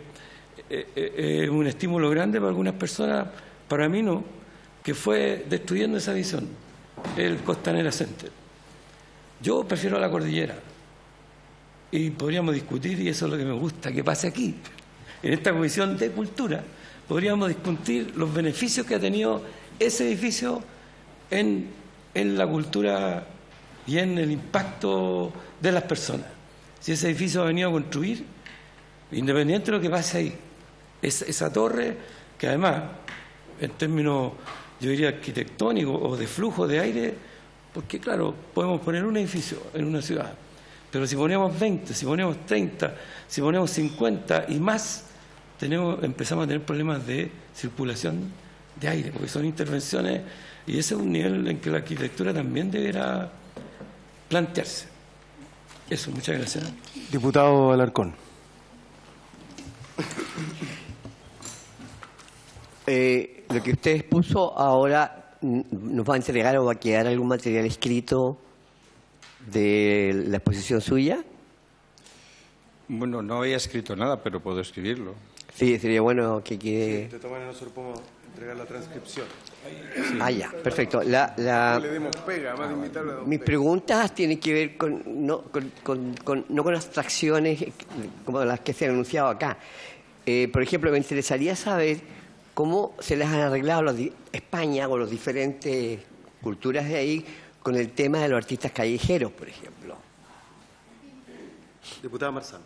es un estímulo grande para algunas personas, para mí no, que fue destruyendo esa visión, el Costanera Center. Yo prefiero la cordillera y podríamos discutir, y eso es lo que me gusta que pase aquí, en esta comisión de cultura, podríamos discutir los beneficios que ha tenido ese edificio en la cultura y en el impacto de las personas. Si ese edificio ha venido a construir, independiente de lo que pase ahí, esa torre, que además, en términos, yo diría, arquitectónicos o de flujo de aire, porque claro, podemos poner un edificio en una ciudad, pero si ponemos 20, si ponemos 30, si ponemos 50 y más, empezamos a tener problemas de circulación de aire, porque son intervenciones, y ese es un nivel en que la arquitectura también deberá plantearse. Eso, muchas gracias. Diputado Alarcón. Lo que usted expuso ahora, ¿nos va a entregar o va a quedar algún material escrito de la exposición suya? Bueno, no había escrito nada, pero puedo escribirlo. Sí, sería bueno que quede... De todas maneras, nosotros podemos entregar la transcripción. Sí. Ah, ya, perfecto. No le demos pega, más de invitarle a mis preguntas tienen que ver no con abstracciones como las que se han anunciado acá. Por ejemplo, me interesaría saber cómo se les han arreglado España o las diferentes culturas de ahí con el tema de los artistas callejeros, por ejemplo. Diputada Marzano.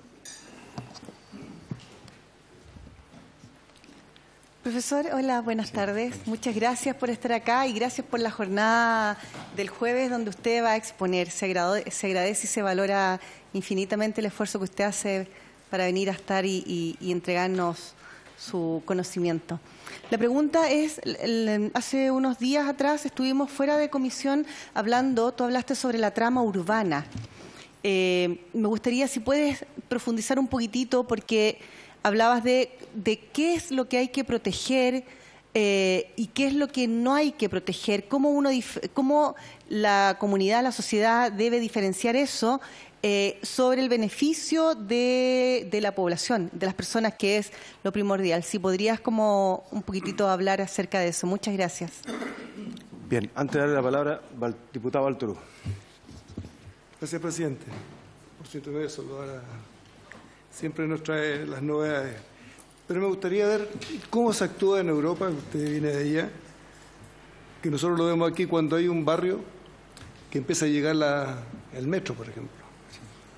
Profesor, hola, buenas tardes. Muchas gracias por estar acá y gracias por la jornada del jueves donde usted va a exponer. Se agradece y se valora infinitamente el esfuerzo que usted hace para venir a estar y entregarnos su conocimiento. La pregunta es, hace unos días atrás estuvimos fuera de comisión hablando, tú hablaste sobre la trama urbana. Me gustaría si puedes profundizar un poquitito porque hablabas de qué es lo que hay que proteger y qué es lo que no hay que proteger, cómo la comunidad, la sociedad debe diferenciar eso sobre el beneficio de la población, de las personas, que es lo primordial. Si podrías como un poquitito hablar acerca de eso. Muchas gracias. Bien, antes de darle la palabra, diputado Baltorú. Gracias, presidente. Por cierto, me voy a saludar siempre nos trae las novedades. Pero me gustaría ver cómo se actúa en Europa, usted viene de allá, que nosotros lo vemos aquí cuando hay un barrio que empieza a llegar el metro, por ejemplo.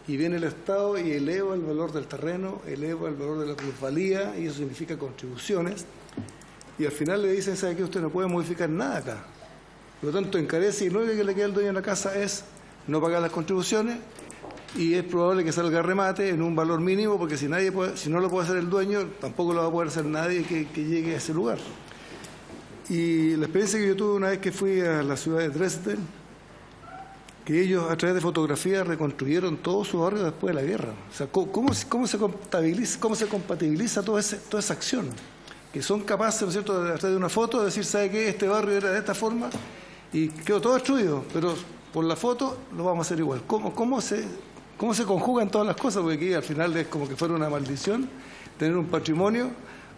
Y viene el Estado y eleva el valor del terreno, eleva el valor de la plusvalía, y eso significa contribuciones. Y al final le dicen, ¿sabe qué? Usted no puede modificar nada acá. Por lo tanto, encarece y lo único que le queda al dueño de la casa es no pagar las contribuciones, y es probable que salga remate en un valor mínimo, porque si no lo puede hacer el dueño, tampoco lo va a poder hacer nadie que llegue a ese lugar. Y la experiencia que yo tuve una vez que fui a la ciudad de Dresden, que ellos a través de fotografías reconstruyeron todo su barrio después de la guerra. O sea, ¿cómo se compatibiliza toda esa acción? Que son capaces, ¿no es cierto?, a través de una foto de decir, ¿sabe qué? Este barrio era de esta forma, y quedó todo destruido, pero por la foto lo vamos a hacer igual. ¿Cómo se conjugan todas las cosas? Porque aquí al final es como que fuera una maldición tener un patrimonio,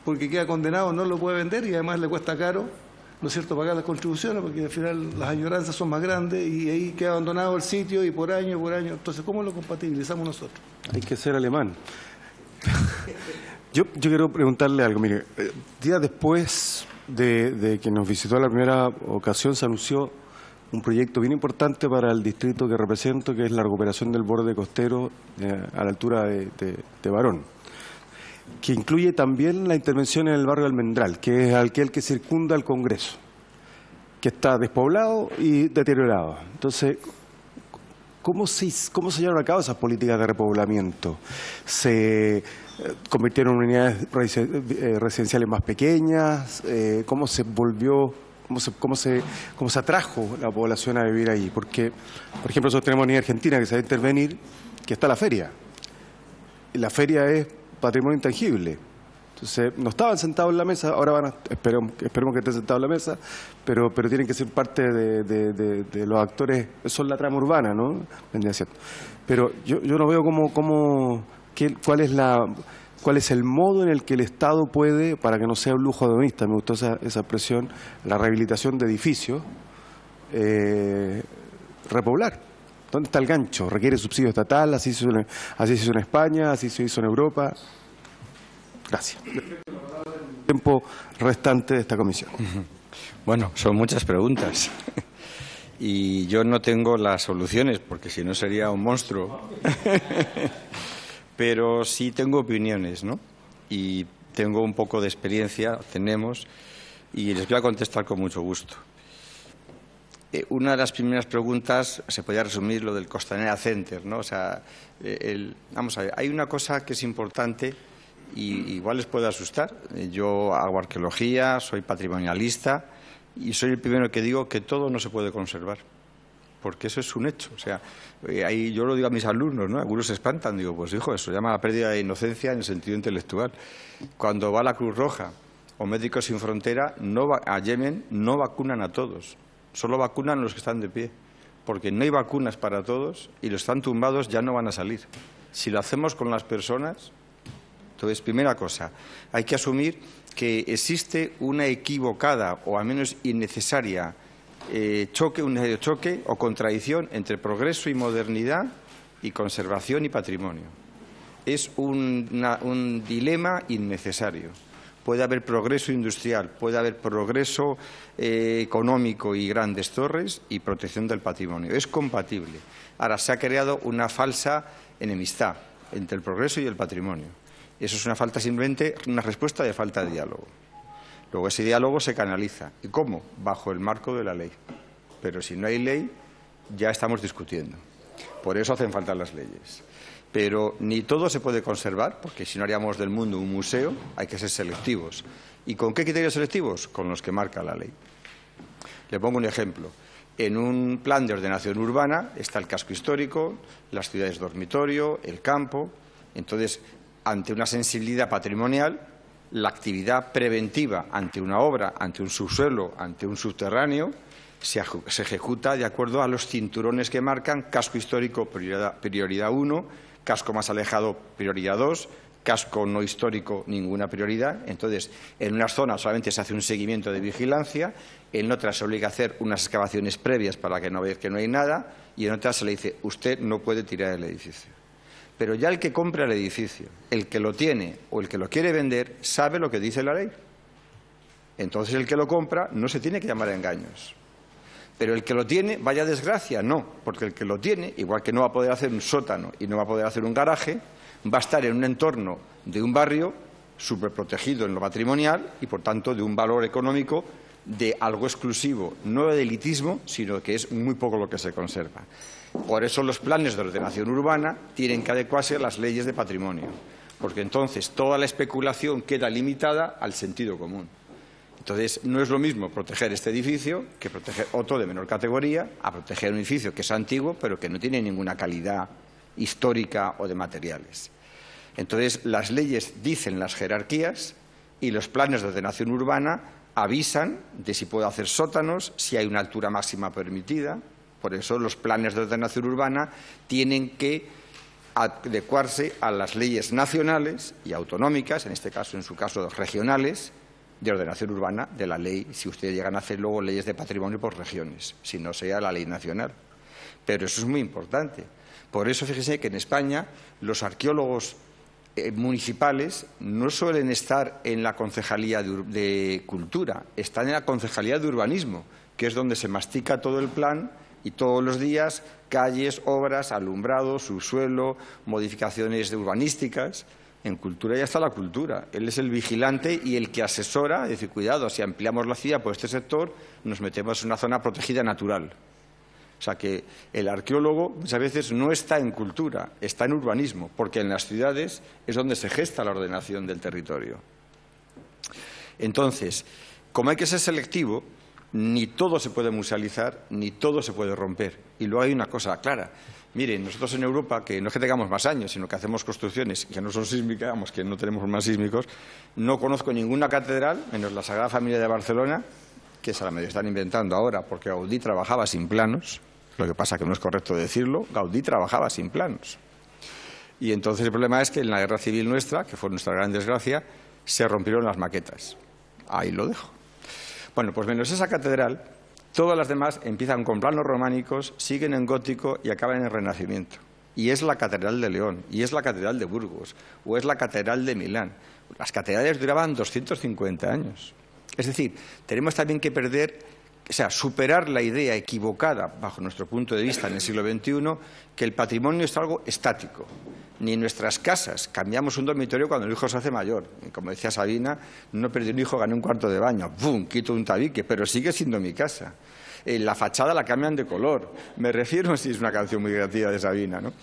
porque queda condenado, no lo puede vender y además le cuesta caro, ¿no es cierto?, pagar las contribuciones, porque al final las añoranzas son más grandes y ahí queda abandonado el sitio y por año. Entonces, ¿cómo lo compatibilizamos nosotros? Hay que ser alemán. Yo quiero preguntarle algo. Mire, días después de que nos visitó la primera ocasión, se anunció un proyecto bien importante para el distrito que represento, que es la recuperación del borde costero a la altura de Barón, que incluye también la intervención en el barrio Almendral, que es aquel que circunda el Congreso, que está despoblado y deteriorado. Entonces, ¿cómo se llevaron a cabo esas políticas de repoblamiento? ¿Se convirtieron en unidades residenciales más pequeñas? ¿Cómo se volvió, cómo se atrajo la población a vivir ahí? Porque, por ejemplo, nosotros tenemos en Argentina que se va a intervenir, que está la feria. Y la feria es patrimonio intangible. Entonces, no estaban sentados en la mesa, ahora esperemos que estén sentados en la mesa, pero tienen que ser parte de los actores, son la trama urbana, ¿no? Vendría siendo. Pero yo no veo cuál es el modo en el que el Estado puede, para que no sea un lujo hedonista, me gustó esa expresión, la rehabilitación de edificios, repoblar. ¿Dónde está el gancho? ¿Requiere subsidio estatal? Así se hizo en España, así se hizo en Europa. Gracias. Tiempo restante de esta comisión. Bueno, son muchas preguntas. Y yo no tengo las soluciones, porque si no sería un monstruo. Pero sí tengo opiniones, ¿no? Y tengo un poco de experiencia, tenemos, y les voy a contestar con mucho gusto. Una de las primeras preguntas se podía resumir lo del Costanera Center, ¿no? O sea, vamos a ver, hay una cosa que es importante y igual les puede asustar. Yo hago arqueología, soy patrimonialista y soy el primero que digo que todo no se puede conservar, porque eso es un hecho. O sea, ahí yo lo digo a mis alumnos, ¿no? Algunos se espantan, digo, pues hijo, eso se llama la pérdida de inocencia en el sentido intelectual. Cuando va la Cruz Roja o Médicos Sin Frontera a Yemen, no vacunan a todos. Solo vacunan a los que están de pie, porque no hay vacunas para todos y los que están tumbados ya no van a salir. Si lo hacemos con las personas, entonces, primera cosa, hay que asumir que existe una equivocada o al menos innecesaria choque o contradicción entre progreso y modernidad y conservación y patrimonio. Es un dilema innecesario. Puede haber progreso industrial, puede haber progreso económico y grandes torres y protección del patrimonio. Es compatible. Ahora, se ha creado una falsa enemistad entre el progreso y el patrimonio. Eso es simplemente una respuesta de falta de diálogo. Luego ese diálogo se canaliza. ¿Y cómo? Bajo el marco de la ley. Pero si no hay ley, ya estamos discutiendo. Por eso hacen falta las leyes. Pero ni todo se puede conservar, porque si no haríamos del mundo un museo, hay que ser selectivos. ¿Y con qué criterios selectivos? Con los que marca la ley. Le pongo un ejemplo. En un plan de ordenación urbana está el casco histórico, las ciudades dormitorio, el campo. Entonces, ante una sensibilidad patrimonial, la actividad preventiva ante una obra, ante un subsuelo, ante un subterráneo, se ejecuta de acuerdo a los cinturones que marcan casco histórico prioridad 1, casco más alejado prioridad 2, casco no histórico ninguna prioridad. Entonces, en unas zonas solamente se hace un seguimiento de vigilancia, en otras se obliga a hacer unas excavaciones previas para que no vea que no hay nada y en otras se le dice usted no puede tirar el edificio. Pero ya el que compra el edificio, el que lo tiene o el que lo quiere vender, sabe lo que dice la ley. Entonces el que lo compra no se tiene que llamar a engaños. Pero el que lo tiene, vaya desgracia, no, porque el que lo tiene, igual que no va a poder hacer un sótano y no va a poder hacer un garaje, va a estar en un entorno de un barrio superprotegido en lo patrimonial y, por tanto, de un valor económico de algo exclusivo, no de elitismo, sino que es muy poco lo que se conserva. Por eso los planes de ordenación urbana tienen que adecuarse a las leyes de patrimonio, porque entonces toda la especulación queda limitada al sentido común. Entonces, no es lo mismo proteger este edificio que proteger otro de menor categoría, a proteger un edificio que es antiguo, pero que no tiene ninguna calidad histórica o de materiales. Entonces, las leyes dicen las jerarquías y los planes de ordenación urbana avisan de si puede hacer sótanos, si hay una altura máxima permitida. Por eso los planes de ordenación urbana tienen que adecuarse a las leyes nacionales y autonómicas, en este caso, en su caso, regionales, de ordenación urbana de la ley, si ustedes llegan a hacer luego leyes de patrimonio por regiones, si no sea la ley nacional. Pero eso es muy importante. Por eso, fíjese que en España los arqueólogos municipales no suelen estar en la Concejalía de Cultura, están en la Concejalía de Urbanismo, que es donde se mastica todo el plan y todos los días calles, obras, alumbrado, subsuelo, modificaciones urbanísticas. En Cultura ya está la Cultura. Él es el vigilante y el que asesora, es decir, cuidado, si ampliamos la ciudad por este sector, nos metemos en una zona protegida natural. O sea que el arqueólogo muchas veces no está en cultura, está en urbanismo, porque en las ciudades es donde se gesta la ordenación del territorio. Entonces, como hay que ser selectivo, ni todo se puede musealizar, ni todo se puede romper. Y luego hay una cosa clara. Miren, nosotros en Europa, que no es que tengamos más años, sino que hacemos construcciones que no son sísmicas, vamos, que no tenemos más sísmicos, no conozco ninguna catedral, menos la Sagrada Familia de Barcelona, que se la medio están inventando ahora, porque Gaudí trabajaba sin planos. Lo que pasa que no es correcto decirlo, Gaudí trabajaba sin planos. Y entonces el problema es que en la guerra civil nuestra, que fue nuestra gran desgracia, se rompieron las maquetas. Ahí lo dejo. Bueno, pues menos esa catedral, todas las demás empiezan con planos románicos, siguen en gótico y acaban en Renacimiento. Y es la Catedral de León, y es la Catedral de Burgos, o es la Catedral de Milán. Las catedrales duraban 250 años. Es decir, tenemos también que superar la idea equivocada, bajo nuestro punto de vista en el siglo XXI, que el patrimonio es algo estático. Ni en nuestras casas cambiamos un dormitorio cuando el hijo se hace mayor. Y como decía Sabina, no perdí un hijo, gané un cuarto de baño. ¡Bum! Quito un tabique, pero sigue siendo mi casa. La fachada la cambian de color. Me refiero, si es una canción muy creativa de Sabina, ¿no?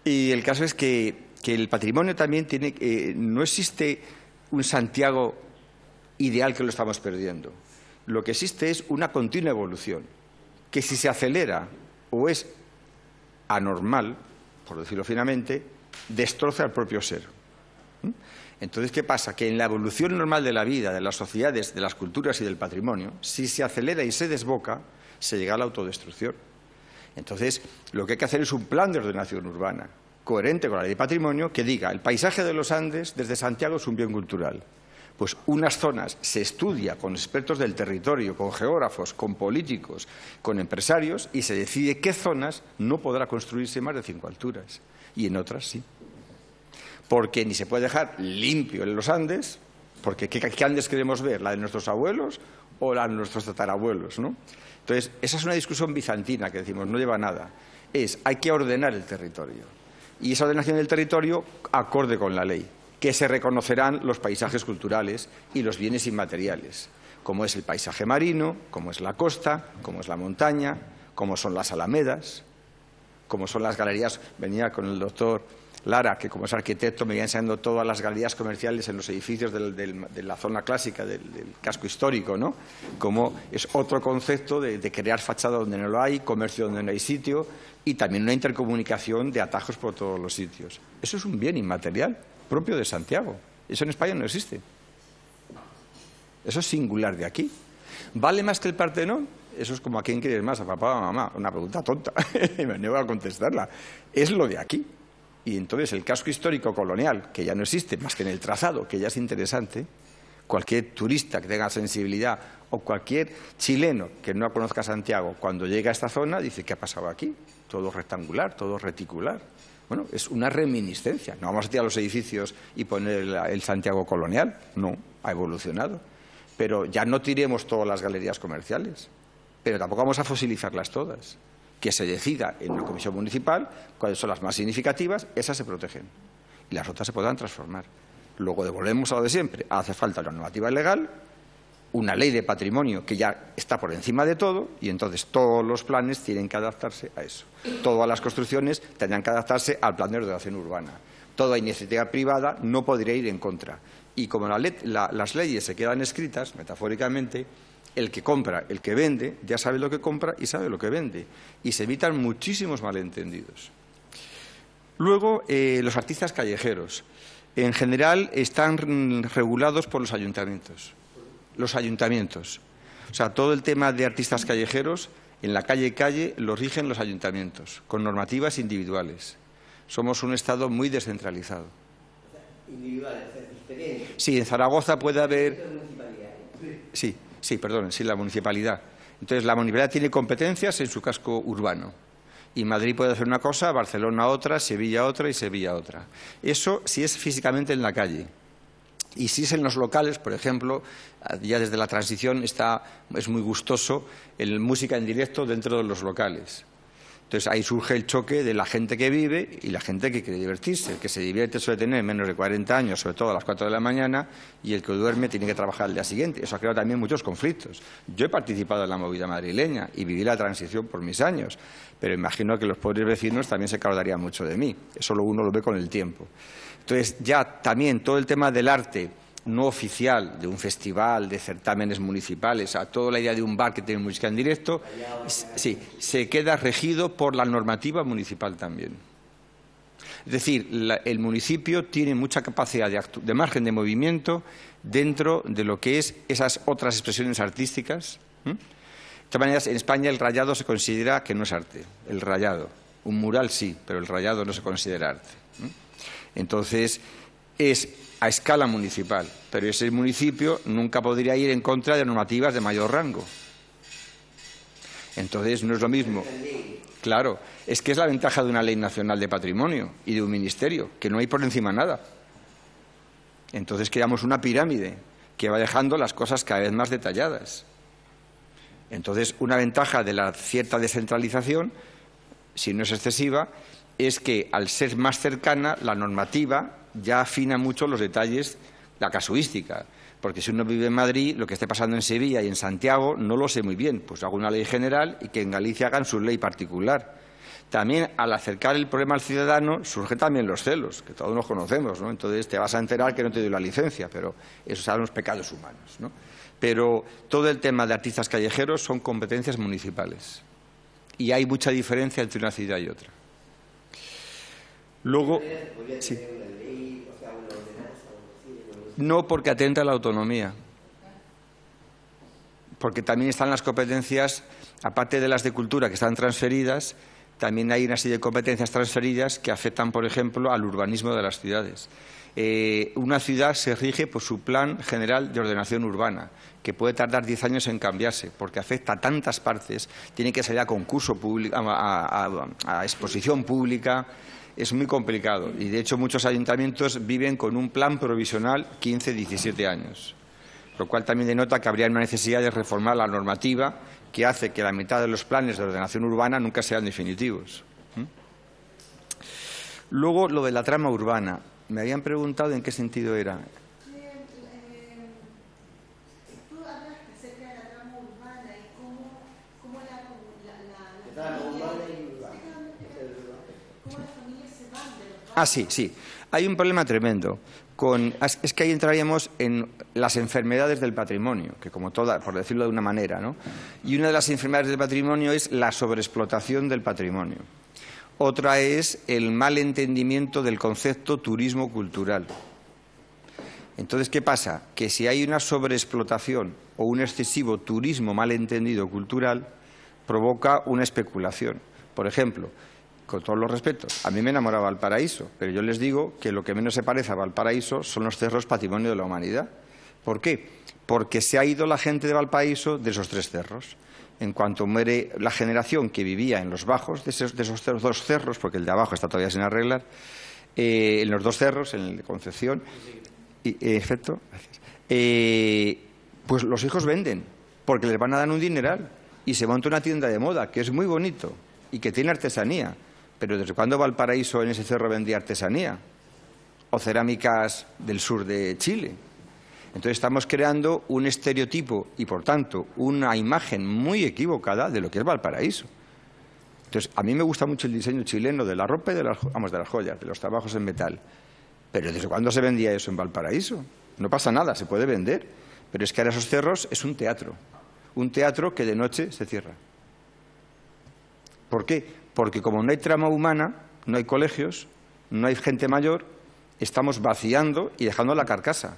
Y el caso es que el patrimonio también tiene... no existe un Santiago ideal que lo estamos perdiendo. Lo que existe es una continua evolución, que si se acelera o es anormal, por decirlo finamente, destroza el propio ser. Entonces, ¿qué pasa? Que en la evolución normal de la vida, de las sociedades, de las culturas y del patrimonio, si se acelera y se desboca, se llega a la autodestrucción. Entonces, lo que hay que hacer es un plan de ordenación urbana, coherente con la ley de patrimonio, que diga, el paisaje de los Andes desde Santiago es un bien cultural. Pues unas zonas se estudia con expertos del territorio, con geógrafos, con políticos, con empresarios, y se decide qué zonas no podrá construirse más de 5 alturas, y en otras sí. Porque ni se puede dejar limpio en los Andes, porque ¿qué Andes queremos ver? ¿La de nuestros abuelos o la de nuestros tatarabuelos, ¿no? Entonces, esa es una discusión bizantina que decimos, no lleva a nada. Hay que ordenar el territorio, y esa ordenación del territorio acorde con la ley, que se reconocerán los paisajes culturales y los bienes inmateriales, como es el paisaje marino, como es la costa, como es la montaña, como son las alamedas, como son las galerías. Venía con el doctor Lara, que como es arquitecto me iba enseñando todas las galerías comerciales en los edificios de la zona clásica, del casco histórico, ¿no? Como es otro concepto de crear fachada donde no lo hay, comercio donde no hay sitio, y también una intercomunicación de atajos por todos los sitios. Eso es un bien inmaterial propio de Santiago. Eso en España no existe. Eso es singular de aquí. ¿Vale más que el Partenón? Eso es como a quién quieres más, a papá o a mamá. Una pregunta tonta. Me niego a contestarla. Es lo de aquí. Y entonces el casco histórico colonial, que ya no existe más que en el trazado, que ya es interesante, cualquier turista que tenga sensibilidad o cualquier chileno que no conozca Santiago, cuando llega a esta zona, dice, ¿qué ha pasado aquí? Todo rectangular, todo reticular. Bueno, es una reminiscencia. No vamos a tirar los edificios y poner el Santiago colonial. No, ha evolucionado. Pero ya no tiremos todas las galerías comerciales. Pero tampoco vamos a fosilizarlas todas. Que se decida en la comisión municipal cuáles son las más significativas, esas se protegen. Y las otras se podrán transformar. Luego devolvemos a lo de siempre. Hace falta una normativa legal, una ley de patrimonio que ya está por encima de todo, y entonces todos los planes tienen que adaptarse a eso. Todas las construcciones tendrán que adaptarse al plan de ordenación urbana. Toda iniciativa privada no podría ir en contra. Y como las leyes se quedan escritas, metafóricamente, el que compra, el que vende, ya sabe lo que compra y sabe lo que vende. Y se evitan muchísimos malentendidos. Luego, los artistas callejeros. En general, están regulados por los ayuntamientos. los ayuntamientos. O sea, todo el tema de artistas callejeros, en la calle lo rigen los ayuntamientos, con normativas individuales. Somos un Estado muy descentralizado. Individuales, diferentes. Sí, en Zaragoza puede haber... Sí, la municipalidad. Entonces, la municipalidad tiene competencias en su casco urbano. Y Madrid puede hacer una cosa, Barcelona otra, Sevilla otra y Sevilla otra. Eso si es físicamente en la calle. Y si es en los locales, por ejemplo, ya desde la transición es muy gustoso el música en directo dentro de los locales. Entonces ahí surge el choque de la gente que vive y la gente que quiere divertirse. El que se divierte suele tener menos de 40 años, sobre todo a las 4 de la mañana, y el que duerme tiene que trabajar el día siguiente. Eso ha creado también muchos conflictos. Yo he participado en la movida madrileña y viví la transición por mis años, pero imagino que los pobres vecinos también se acordarían mucho de mí. Eso uno lo ve con el tiempo. Entonces ya también todo el tema del arte no oficial, de un festival, de certámenes municipales, a toda la idea de un bar que tiene música en directo, sí, se queda regido por la normativa municipal también. Es decir, el municipio tiene mucha capacidad de margen de movimiento dentro de lo que es esas otras expresiones artísticas. De todas maneras, en España el rayado se considera que no es arte, el rayado. Un mural sí, pero el rayado no se considera arte. Entonces, es a escala municipal, pero ese municipio nunca podría ir en contra de normativas de mayor rango. Entonces no es lo mismo. Claro, es que es la ventaja de una ley nacional de patrimonio y de un ministerio, que no hay por encima nada. Entonces creamos una pirámide que va dejando las cosas cada vez más detalladas. Entonces una ventaja de la cierta descentralización, si no es excesiva, es que al ser más cercana la normativa ya afina mucho los detalles, la casuística. Porque si uno vive en Madrid, lo que esté pasando en Sevilla y en Santiago no lo sé muy bien. Pues hago una ley general y que en Galicia hagan su ley particular. También, al acercar el problema al ciudadano, surgen también los celos, que todos nos conocemos, ¿no? Entonces te vas a enterar que no te doy la licencia, pero esos son los pecados humanos, ¿no? Pero todo el tema de artistas callejeros son competencias municipales. Y hay mucha diferencia entre una ciudad y otra. Luego, sí. No, porque atenta a la autonomía. Porque también están las competencias, aparte de las de cultura que están transferidas, también hay una serie de competencias transferidas que afectan, por ejemplo, al urbanismo de las ciudades. Una ciudad se rige por su plan general de ordenación urbana, que puede tardar 10 años en cambiarse, porque afecta a tantas partes, tiene que salir a concurso público, a exposición pública. Es muy complicado y, de hecho, muchos ayuntamientos viven con un plan provisional 15, 17 años, lo cual también denota que habría una necesidad de reformar la normativa que hace que la mitad de los planes de ordenación urbana nunca sean definitivos. Luego, lo de la trama urbana. Me habían preguntado en qué sentido era. Tú hablaste acerca de la trama urbana y cómo la Sí. Hay un problema tremendo. Es que ahí entraríamos en las enfermedades del patrimonio, que como todas, por decirlo de una manera, ¿no? Y una de las enfermedades del patrimonio es la sobreexplotación del patrimonio. Otra es el mal entendimiento del concepto turismo cultural. Entonces, ¿qué pasa? Que si hay una sobreexplotación o un excesivo turismo mal entendido cultural, provoca una especulación. Por ejemplo, con todos los respetos, a mí me enamoraba Valparaíso, pero yo les digo que lo que menos se parece a Valparaíso son los cerros patrimonio de la humanidad. ¿Por qué? Porque se ha ido la gente de Valparaíso de esos 3 cerros. En cuanto muere la generación que vivía en los bajos de esos 2 cerros, porque el de abajo está todavía sin arreglar, en los 2 cerros, en el de Concepción, efecto, pues los hijos venden, porque les van a dar un dineral y se monta una tienda de moda, que es muy bonito y que tiene artesanía. Pero ¿desde cuándo Valparaíso en ese cerro vendía artesanía? O cerámicas del sur de Chile. Entonces estamos creando un estereotipo y, por tanto, una imagen muy equivocada de lo que es Valparaíso. Entonces, a mí me gusta mucho el diseño chileno de la ropa y de las joyas, de los trabajos en metal. Pero ¿desde cuándo se vendía eso en Valparaíso? No pasa nada, se puede vender. Pero es que ahora esos cerros es un teatro que de noche se cierra. ¿Por qué? Porque como no hay trama humana, no hay colegios, no hay gente mayor, estamos vaciando y dejando la carcasa.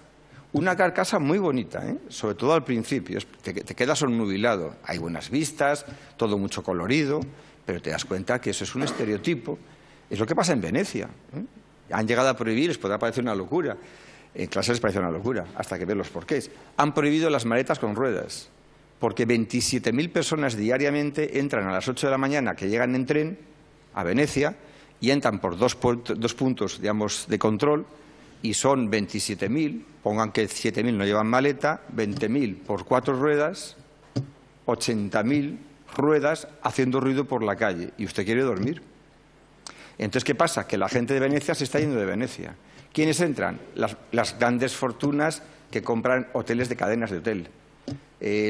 Una carcasa muy bonita, sobre todo al principio. Te quedas obnubilado. Hay buenas vistas, todo mucho colorido, pero te das cuenta que eso es un estereotipo. Es lo que pasa en Venecia. Han llegado a prohibir, les podrá parecer una locura. En clase les parece una locura, hasta que ven los porqués. Han prohibido las maletas con ruedas, porque 27.000 personas diariamente entran a las 8 de la mañana, que llegan en tren a Venecia, y entran por dos puntos, digamos, de control, y son 27.000, pongan que 7.000 no llevan maleta, 20.000 por 4 ruedas, 80.000 ruedas haciendo ruido por la calle, y usted quiere dormir. Entonces, ¿qué pasa? Que la gente de Venecia se está yendo de Venecia. ¿Quiénes entran? Las grandes fortunas que compran hoteles de cadenas de hotel.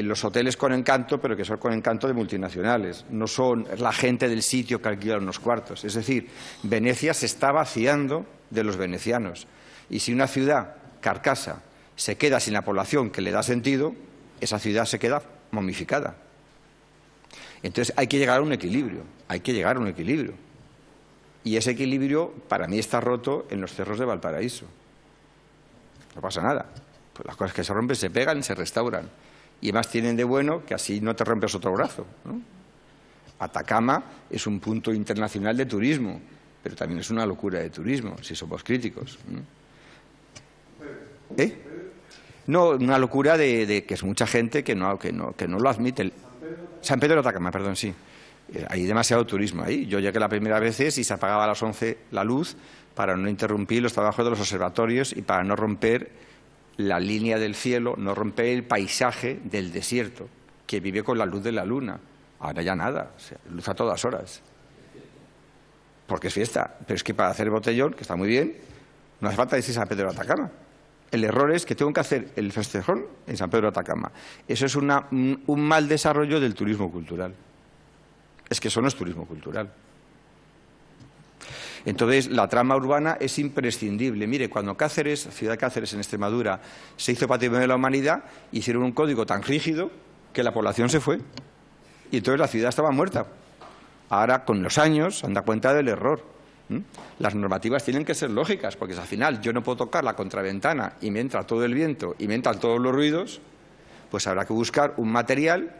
Los hoteles con encanto, pero que son con encanto de multinacionales. No son la gente del sitio que alquila unos cuartos. Es decir, Venecia se está vaciando de los venecianos. Y si una ciudad, Carcasa, se queda sin la población que le da sentido, esa ciudad se queda momificada. Entonces hay que llegar a un equilibrio. Hay que llegar a un equilibrio. Y ese equilibrio, para mí, está roto en los cerros de Valparaíso. No pasa nada. Pues las cosas que se rompen se pegan y se restauran. Y además tienen de bueno que así no te rompes otro brazo, ¿no? Atacama es un punto internacional de turismo, pero también es una locura de turismo, si somos críticos. No, una locura de que es mucha gente que no lo admite. San Pedro de Atacama, perdón, sí. Hay demasiado turismo ahí. Yo llegué la primera vez y se apagaba a las 11 la luz para no interrumpir los trabajos de los observatorios y para no romper la línea del cielo, no romper el paisaje del desierto, que vive con la luz de la luna. Ahora ya nada, o sea, luz a todas horas. Porque es fiesta. Pero es que para hacer botellón, que está muy bien, no hace falta decir San Pedro de Atacama. El error es que tengo que hacer el festejón en San Pedro de Atacama. Eso es un mal desarrollo del turismo cultural. Es que eso no es turismo cultural. Entonces, la trama urbana es imprescindible. Mire, cuando Cáceres, Ciudad de Cáceres en Extremadura, se hizo Patrimonio de la Humanidad, hicieron un código tan rígido que la población se fue. Y entonces la ciudad estaba muerta. Ahora, con los años, se han dado cuenta del error. Las normativas tienen que ser lógicas, porque si al final yo no puedo tocar la contraventana y me entra todo el viento y me entran todos los ruidos, pues habrá que buscar un material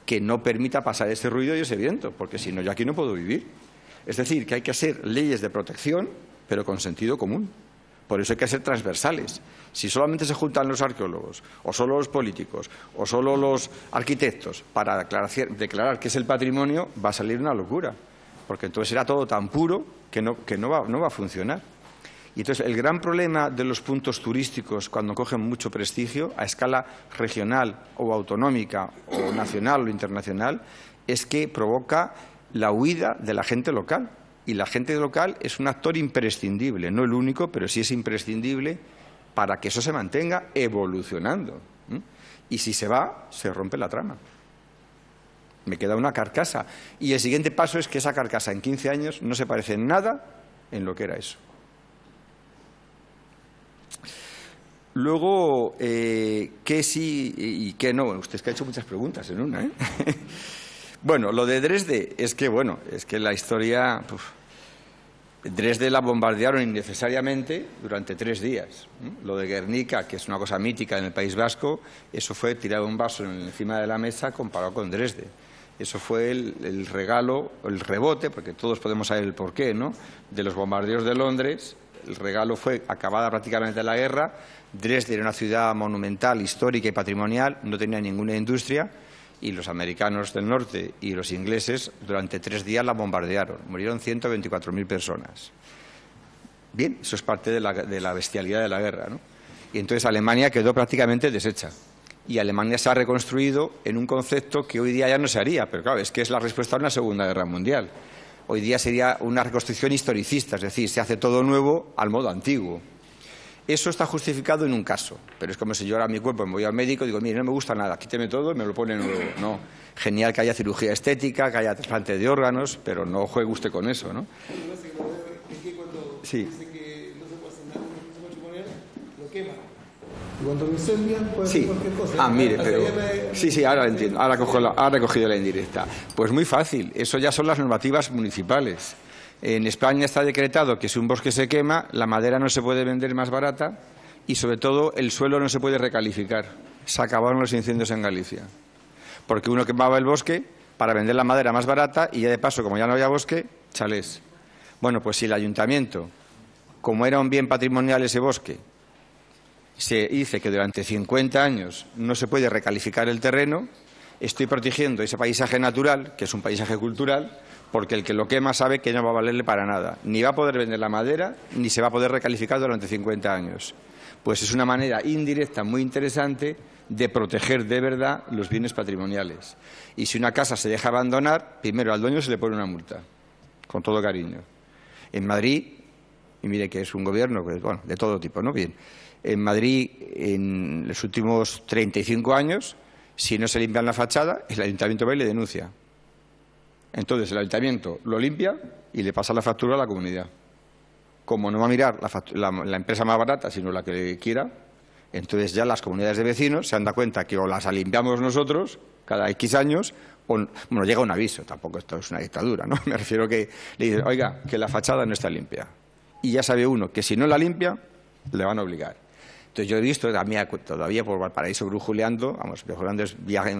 que no permita pasar ese ruido y ese viento, porque si no, yo aquí no puedo vivir. Es decir, que hay que hacer leyes de protección, pero con sentido común. Por eso hay que ser transversales. Si solamente se juntan los arqueólogos, o solo los políticos, o solo los arquitectos para declarar que es el patrimonio, va a salir una locura, porque entonces será todo tan puro que no va a funcionar. Y entonces el gran problema de los puntos turísticos cuando cogen mucho prestigio a escala regional o autonómica o nacional o internacional es que provoca la huida de la gente local. Y la gente local es un actor imprescindible, no el único, pero sí es imprescindible para que eso se mantenga evolucionando. Y si se va, se rompe la trama. Me queda una carcasa. Y el siguiente paso es que esa carcasa en 15 años no se parece en nada en lo que era eso. Luego, ¿qué sí y qué no? Usted es que ha hecho muchas preguntas en una, ¿eh? Bueno, lo de Dresde es que la historia... Dresde la bombardearon innecesariamente durante 3 días. Lo de Guernica, que es una cosa mítica en el País Vasco, eso fue tirar un vaso encima de la mesa comparado con Dresde. Eso fue el regalo, el rebote, porque todos podemos saber el porqué, ¿no?, de los bombardeos de Londres. El regalo fue acabada prácticamente la guerra. Dresde era una ciudad monumental, histórica y patrimonial, no tenía ninguna industria, y los americanos del norte y los ingleses durante 3 días la bombardearon. Murieron 124.000 personas. Bien, eso es parte de la bestialidad de la guerra, ¿no? Y entonces Alemania quedó prácticamente deshecha. Y Alemania se ha reconstruido en un concepto que hoy día ya no se haría, pero claro, es que es la respuesta a una Segunda Guerra Mundial. Hoy día sería una reconstrucción historicista, es decir, se hace todo nuevo al modo antiguo. Eso está justificado en un caso, pero es como si yo ahora a mi cuerpo me voy al médico y digo, mire, no me gusta nada, quíteme todo y me lo pone nuevo. No, genial que haya cirugía estética, que haya trasplante de órganos, pero no juegue usted con eso, ¿no? Sí. Y cuando lo incendian, puede hacer cualquier cosa. Ah, mire, pero... Sí, ahora lo entiendo. Ahora he cogido la indirecta. Pues muy fácil. Eso ya son las normativas municipales. En España está decretado que si un bosque se quema, la madera no se puede vender más barata Y sobre todo, el suelo no se puede recalificar. Se acabaron los incendios en Galicia. Porque uno quemaba el bosque para vender la madera más barata y ya de paso, como ya no había bosque, chalés. Bueno, pues si el ayuntamiento, como era un bien patrimonial ese bosque, se dice que durante 50 años no se puede recalificar el terreno, estoy protegiendo ese paisaje natural, que es un paisaje cultural, porque el que lo quema sabe que no va a valerle para nada. Ni va a poder vender la madera, ni se va a poder recalificar durante 50 años. Pues es una manera indirecta muy interesante de proteger de verdad los bienes patrimoniales. Y si una casa se deja abandonar, primero al dueño se le pone una multa, con todo cariño. En Madrid, y mire que es un gobierno bueno, de todo tipo, ¿no? Bien, en Madrid, en los últimos 35 años, si no se limpian la fachada, el ayuntamiento va y le denuncia. Entonces el ayuntamiento lo limpia y le pasa la factura a la comunidad. Como no va a mirar la empresa más barata, sino la que quiera, entonces ya las comunidades de vecinos se han dado cuenta que o las limpiamos nosotros cada X años, o bueno, llega un aviso, tampoco esto es una dictadura, ¿no? Me refiero que le dicen, oiga, que la fachada no está limpia. Y ya sabe uno que si no la limpia, le van a obligar. Entonces yo he visto todavía por Valparaíso brujuleando, vamos,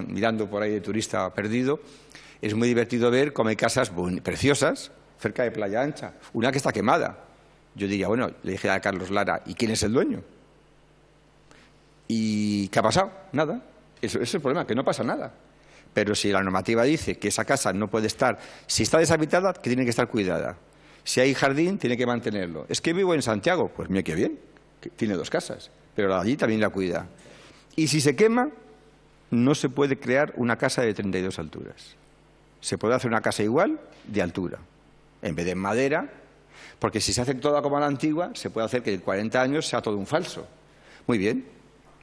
mirando por ahí de turista perdido, es muy divertido ver cómo hay casas preciosas cerca de Playa Ancha, una que está quemada. Yo diría, bueno, le dije a Carlos Lara, ¿y quién es el dueño? ¿Y qué ha pasado? Nada. Ese es el problema, que no pasa nada. Pero si la normativa dice que esa casa no puede estar, si está deshabitada, que tiene que estar cuidada. Si hay jardín, tiene que mantenerlo. Es que vivo en Santiago, pues mira qué bien, que tiene 2 casas, pero la de allí también la cuida. Y si se quema, no se puede crear una casa de 32 alturas. Se puede hacer una casa igual de altura, en vez de en madera, porque si se hace toda como a la antigua, se puede hacer que en 40 años sea todo un falso. Muy bien,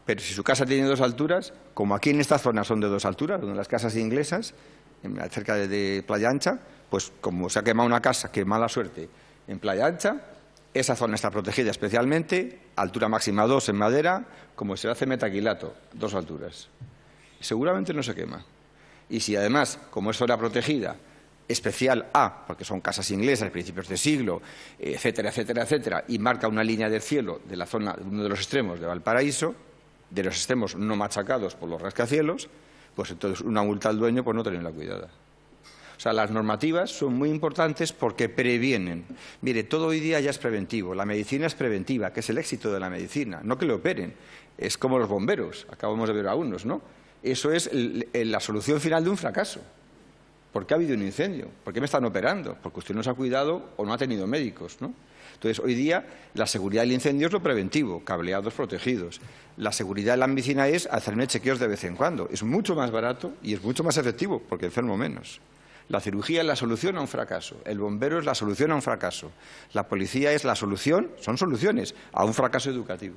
pero si su casa tiene 2 alturas, como aquí en esta zona son de 2 alturas, donde las casas inglesas, cerca de Playa Ancha, pues como se ha quemado una casa, que mala suerte, en Playa Ancha, esa zona está protegida especialmente, altura máxima 2 en madera, como se hace metaquilato, 2 alturas. Seguramente no se quema. Y si además, como es zona protegida, especial A, porque son casas inglesas, principios de siglo, etcétera, etcétera, etcétera, y marca una línea del cielo de la zona, uno de los extremos de Valparaíso, de los extremos no machacados por los rascacielos, pues entonces una multa al dueño por no tenerla cuidada. O sea, las normativas son muy importantes porque previenen. Mire, todo hoy día ya es preventivo, la medicina es preventiva, que es el éxito de la medicina, no que le operen. Es como los bomberos, acabamos de ver a unos, ¿no? Eso es la solución final de un fracaso. ¿Por qué ha habido un incendio? ¿Por qué me están operando? Porque usted no se ha cuidado o no ha tenido médicos, ¿no? Entonces, hoy día, la seguridad del incendio es lo preventivo, cableados protegidos. La seguridad de la medicina es hacerme chequeos de vez en cuando. Es mucho más barato y es mucho más efectivo, porque enfermo menos. La cirugía es la solución a un fracaso. El bombero es la solución a un fracaso. La policía es la solución, son soluciones, a un fracaso educativo.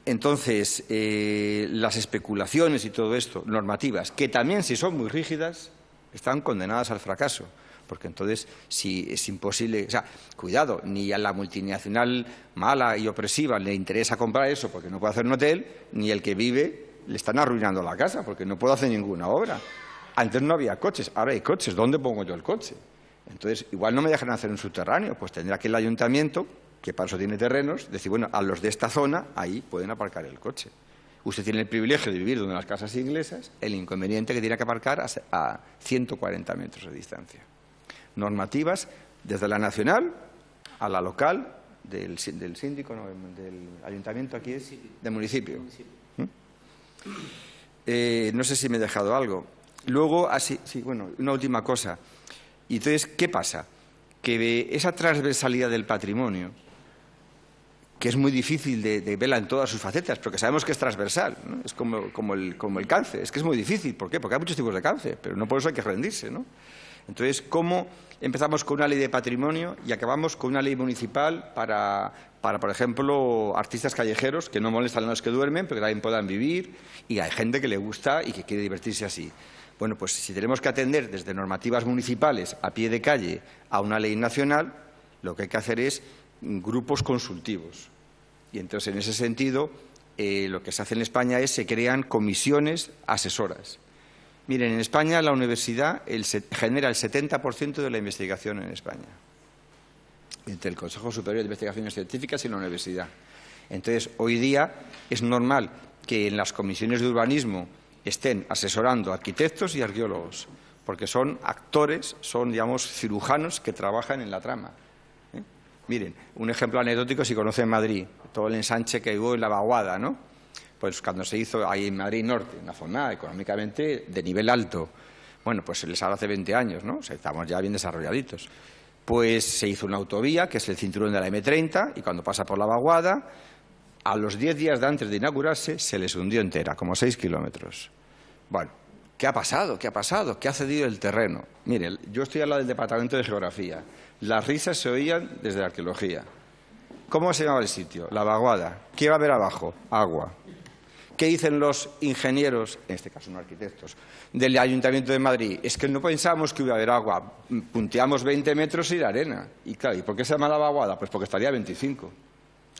Entonces, las especulaciones y todo esto, normativas, que también si son muy rígidas, están condenadas al fracaso. Porque entonces, si es imposible, o sea, cuidado, ni a la multinacional mala y opresiva le interesa comprar eso porque no puede hacer un hotel, ni el que vive le están arruinando la casa porque no puede hacer ninguna obra. Antes no había coches, ahora hay coches, ¿dónde pongo yo el coche? Entonces, igual no me dejan hacer un subterráneo, pues tendrá que el ayuntamiento, que para eso tiene terrenos, decir, bueno, a los de esta zona, ahí pueden aparcar el coche. Usted tiene el privilegio de vivir donde las casas inglesas, el inconveniente que tiene que aparcar a 140 metros de distancia. Normativas desde la nacional a la local, del síndico, no, del ayuntamiento aquí es, del municipio. No sé si me he dejado algo. Luego, bueno, una última cosa. Y entonces, ¿qué pasa? Que esa transversalidad del patrimonio, que es muy difícil de verla en todas sus facetas, porque sabemos que es transversal, ¿no? Es como el cáncer, es que es muy difícil. ¿Por qué? Porque hay muchos tipos de cáncer, pero no por eso hay que rendirse, ¿no? Entonces, ¿cómo empezamos con una ley de patrimonio y acabamos con una ley municipal para, por ejemplo, artistas callejeros que no molestan a los que duermen, pero que también puedan vivir, y hay gente que le gusta y que quiere divertirse así? Bueno, pues si tenemos que atender desde normativas municipales a pie de calle a una ley nacional, lo que hay que hacer es grupos consultivos. Y entonces, en ese sentido, lo que se hace en España es se crean comisiones asesoras. Miren, en España la universidad genera el 70% de la investigación en España. entre el Consejo Superior de Investigaciones Científicas y la universidad. Entonces, hoy día es normal que en las comisiones de urbanismo estén asesorando arquitectos y arqueólogos, porque son actores, son, digamos, cirujanos que trabajan en la trama. Miren, un ejemplo anecdótico, si conocen Madrid, todo el ensanche que hubo en la vaguada, ¿no? Pues cuando se hizo ahí en Madrid Norte, una zona económicamente de nivel alto, bueno, pues se les habla hace 20 años, ¿no? O sea, estamos ya bien desarrolladitos. Pues se hizo una autovía, que es el cinturón de la M30, y cuando pasa por la vaguada, a los 10 días de antes de inaugurarse, se les hundió entera, como 6 kilómetros. Bueno, ¿qué ha pasado? ¿Qué ha pasado? ¿Qué ha cedido el terreno? Mire, yo estoy al lado del Departamento de Geografía. Las risas se oían desde la arqueología. ¿Cómo se llamaba el sitio? La vaguada. ¿Qué va a haber abajo? Agua. ¿Qué dicen los ingenieros, en este caso no arquitectos, del Ayuntamiento de Madrid? Es que no pensábamos que iba a haber agua. Punteamos 20 metros y la arena. Y claro, ¿y por qué se llama la vaguada? Pues porque estaría a 25.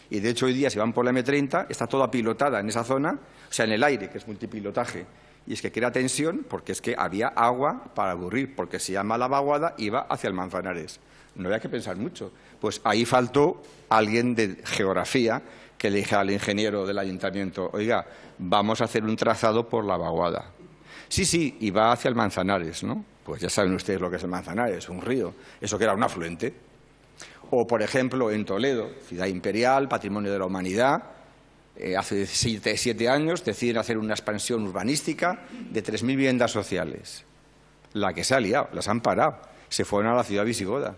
Y de hecho hoy día, si van por la M30, está toda pilotada en esa zona, o sea, en el aire, que es multipilotaje. Y es que crea tensión porque es que había agua para aburrir, porque se llama la vaguada, iba hacia el Manzanares. No había que pensar mucho. Pues ahí faltó alguien de geografía que le dije al ingeniero del ayuntamiento, oiga, vamos a hacer un trazado por la vaguada. Sí, sí, y va hacia el Manzanares, ¿no? Pues ya saben ustedes lo que es el Manzanares, un río. Eso que era un afluente. O, por ejemplo, en Toledo, ciudad imperial, patrimonio de la humanidad, hace 7 años deciden hacer una expansión urbanística de 3.000 viviendas sociales. La que se ha liado, las han parado. Se fueron a la ciudad visigoda.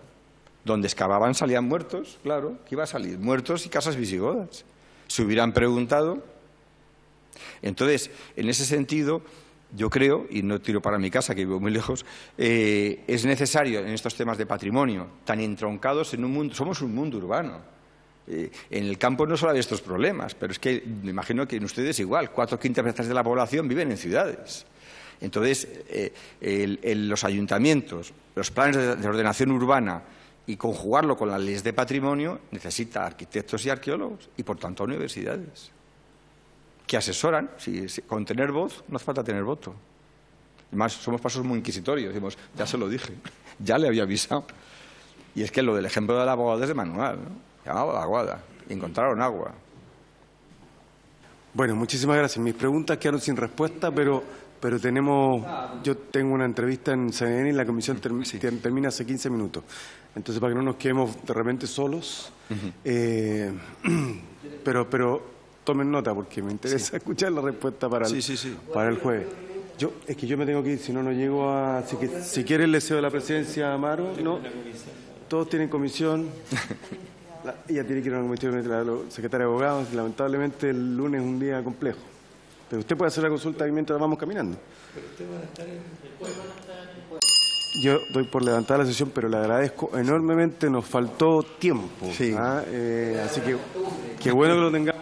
Donde excavaban salían muertos, claro, que iba a salir muertos y casas visigodas. Se hubieran preguntado. Entonces, en ese sentido, yo creo, y no tiro para mi casa, que vivo muy lejos, es necesario en estos temas de patrimonio, tan entroncados en un mundo, somos un mundo urbano. En el campo no solo hay estos problemas, pero es que me imagino que en ustedes igual, 4/5 de la población viven en ciudades. Entonces, los ayuntamientos, los planes de ordenación urbana y conjugarlo con las leyes de patrimonio necesita arquitectos y arqueólogos y, por tanto, universidades que asesoran. Con tener voz no hace falta tener voto. Además, somos pasos muy inquisitorios. Decimos, ya se lo dije, ya le había avisado. Y es que lo del ejemplo de la vaguada es de manual, ¿no? Se llamaba vaguada y encontraron agua. Bueno, muchísimas gracias. Mis preguntas quedaron sin respuesta, pero yo tengo una entrevista en CNN y la comisión termina hace 15 minutos. Entonces, para que no nos quedemos de repente solos, pero tomen nota porque me interesa escuchar la respuesta para el jueves. Es que yo me tengo que ir, si no llego a... Si quieren le cedo la presidencia a Amaro. No, todos tienen comisión. Ella tiene que ir a una comisión de la secretaria de abogados. Lamentablemente el lunes es un día complejo. Pero usted puede hacer la consulta mientras vamos caminando. Pero usted va a estar en el jueves. Yo doy por levantada la sesión, pero le agradezco enormemente. Nos faltó tiempo. Sí. Así que qué bueno que lo tengamos.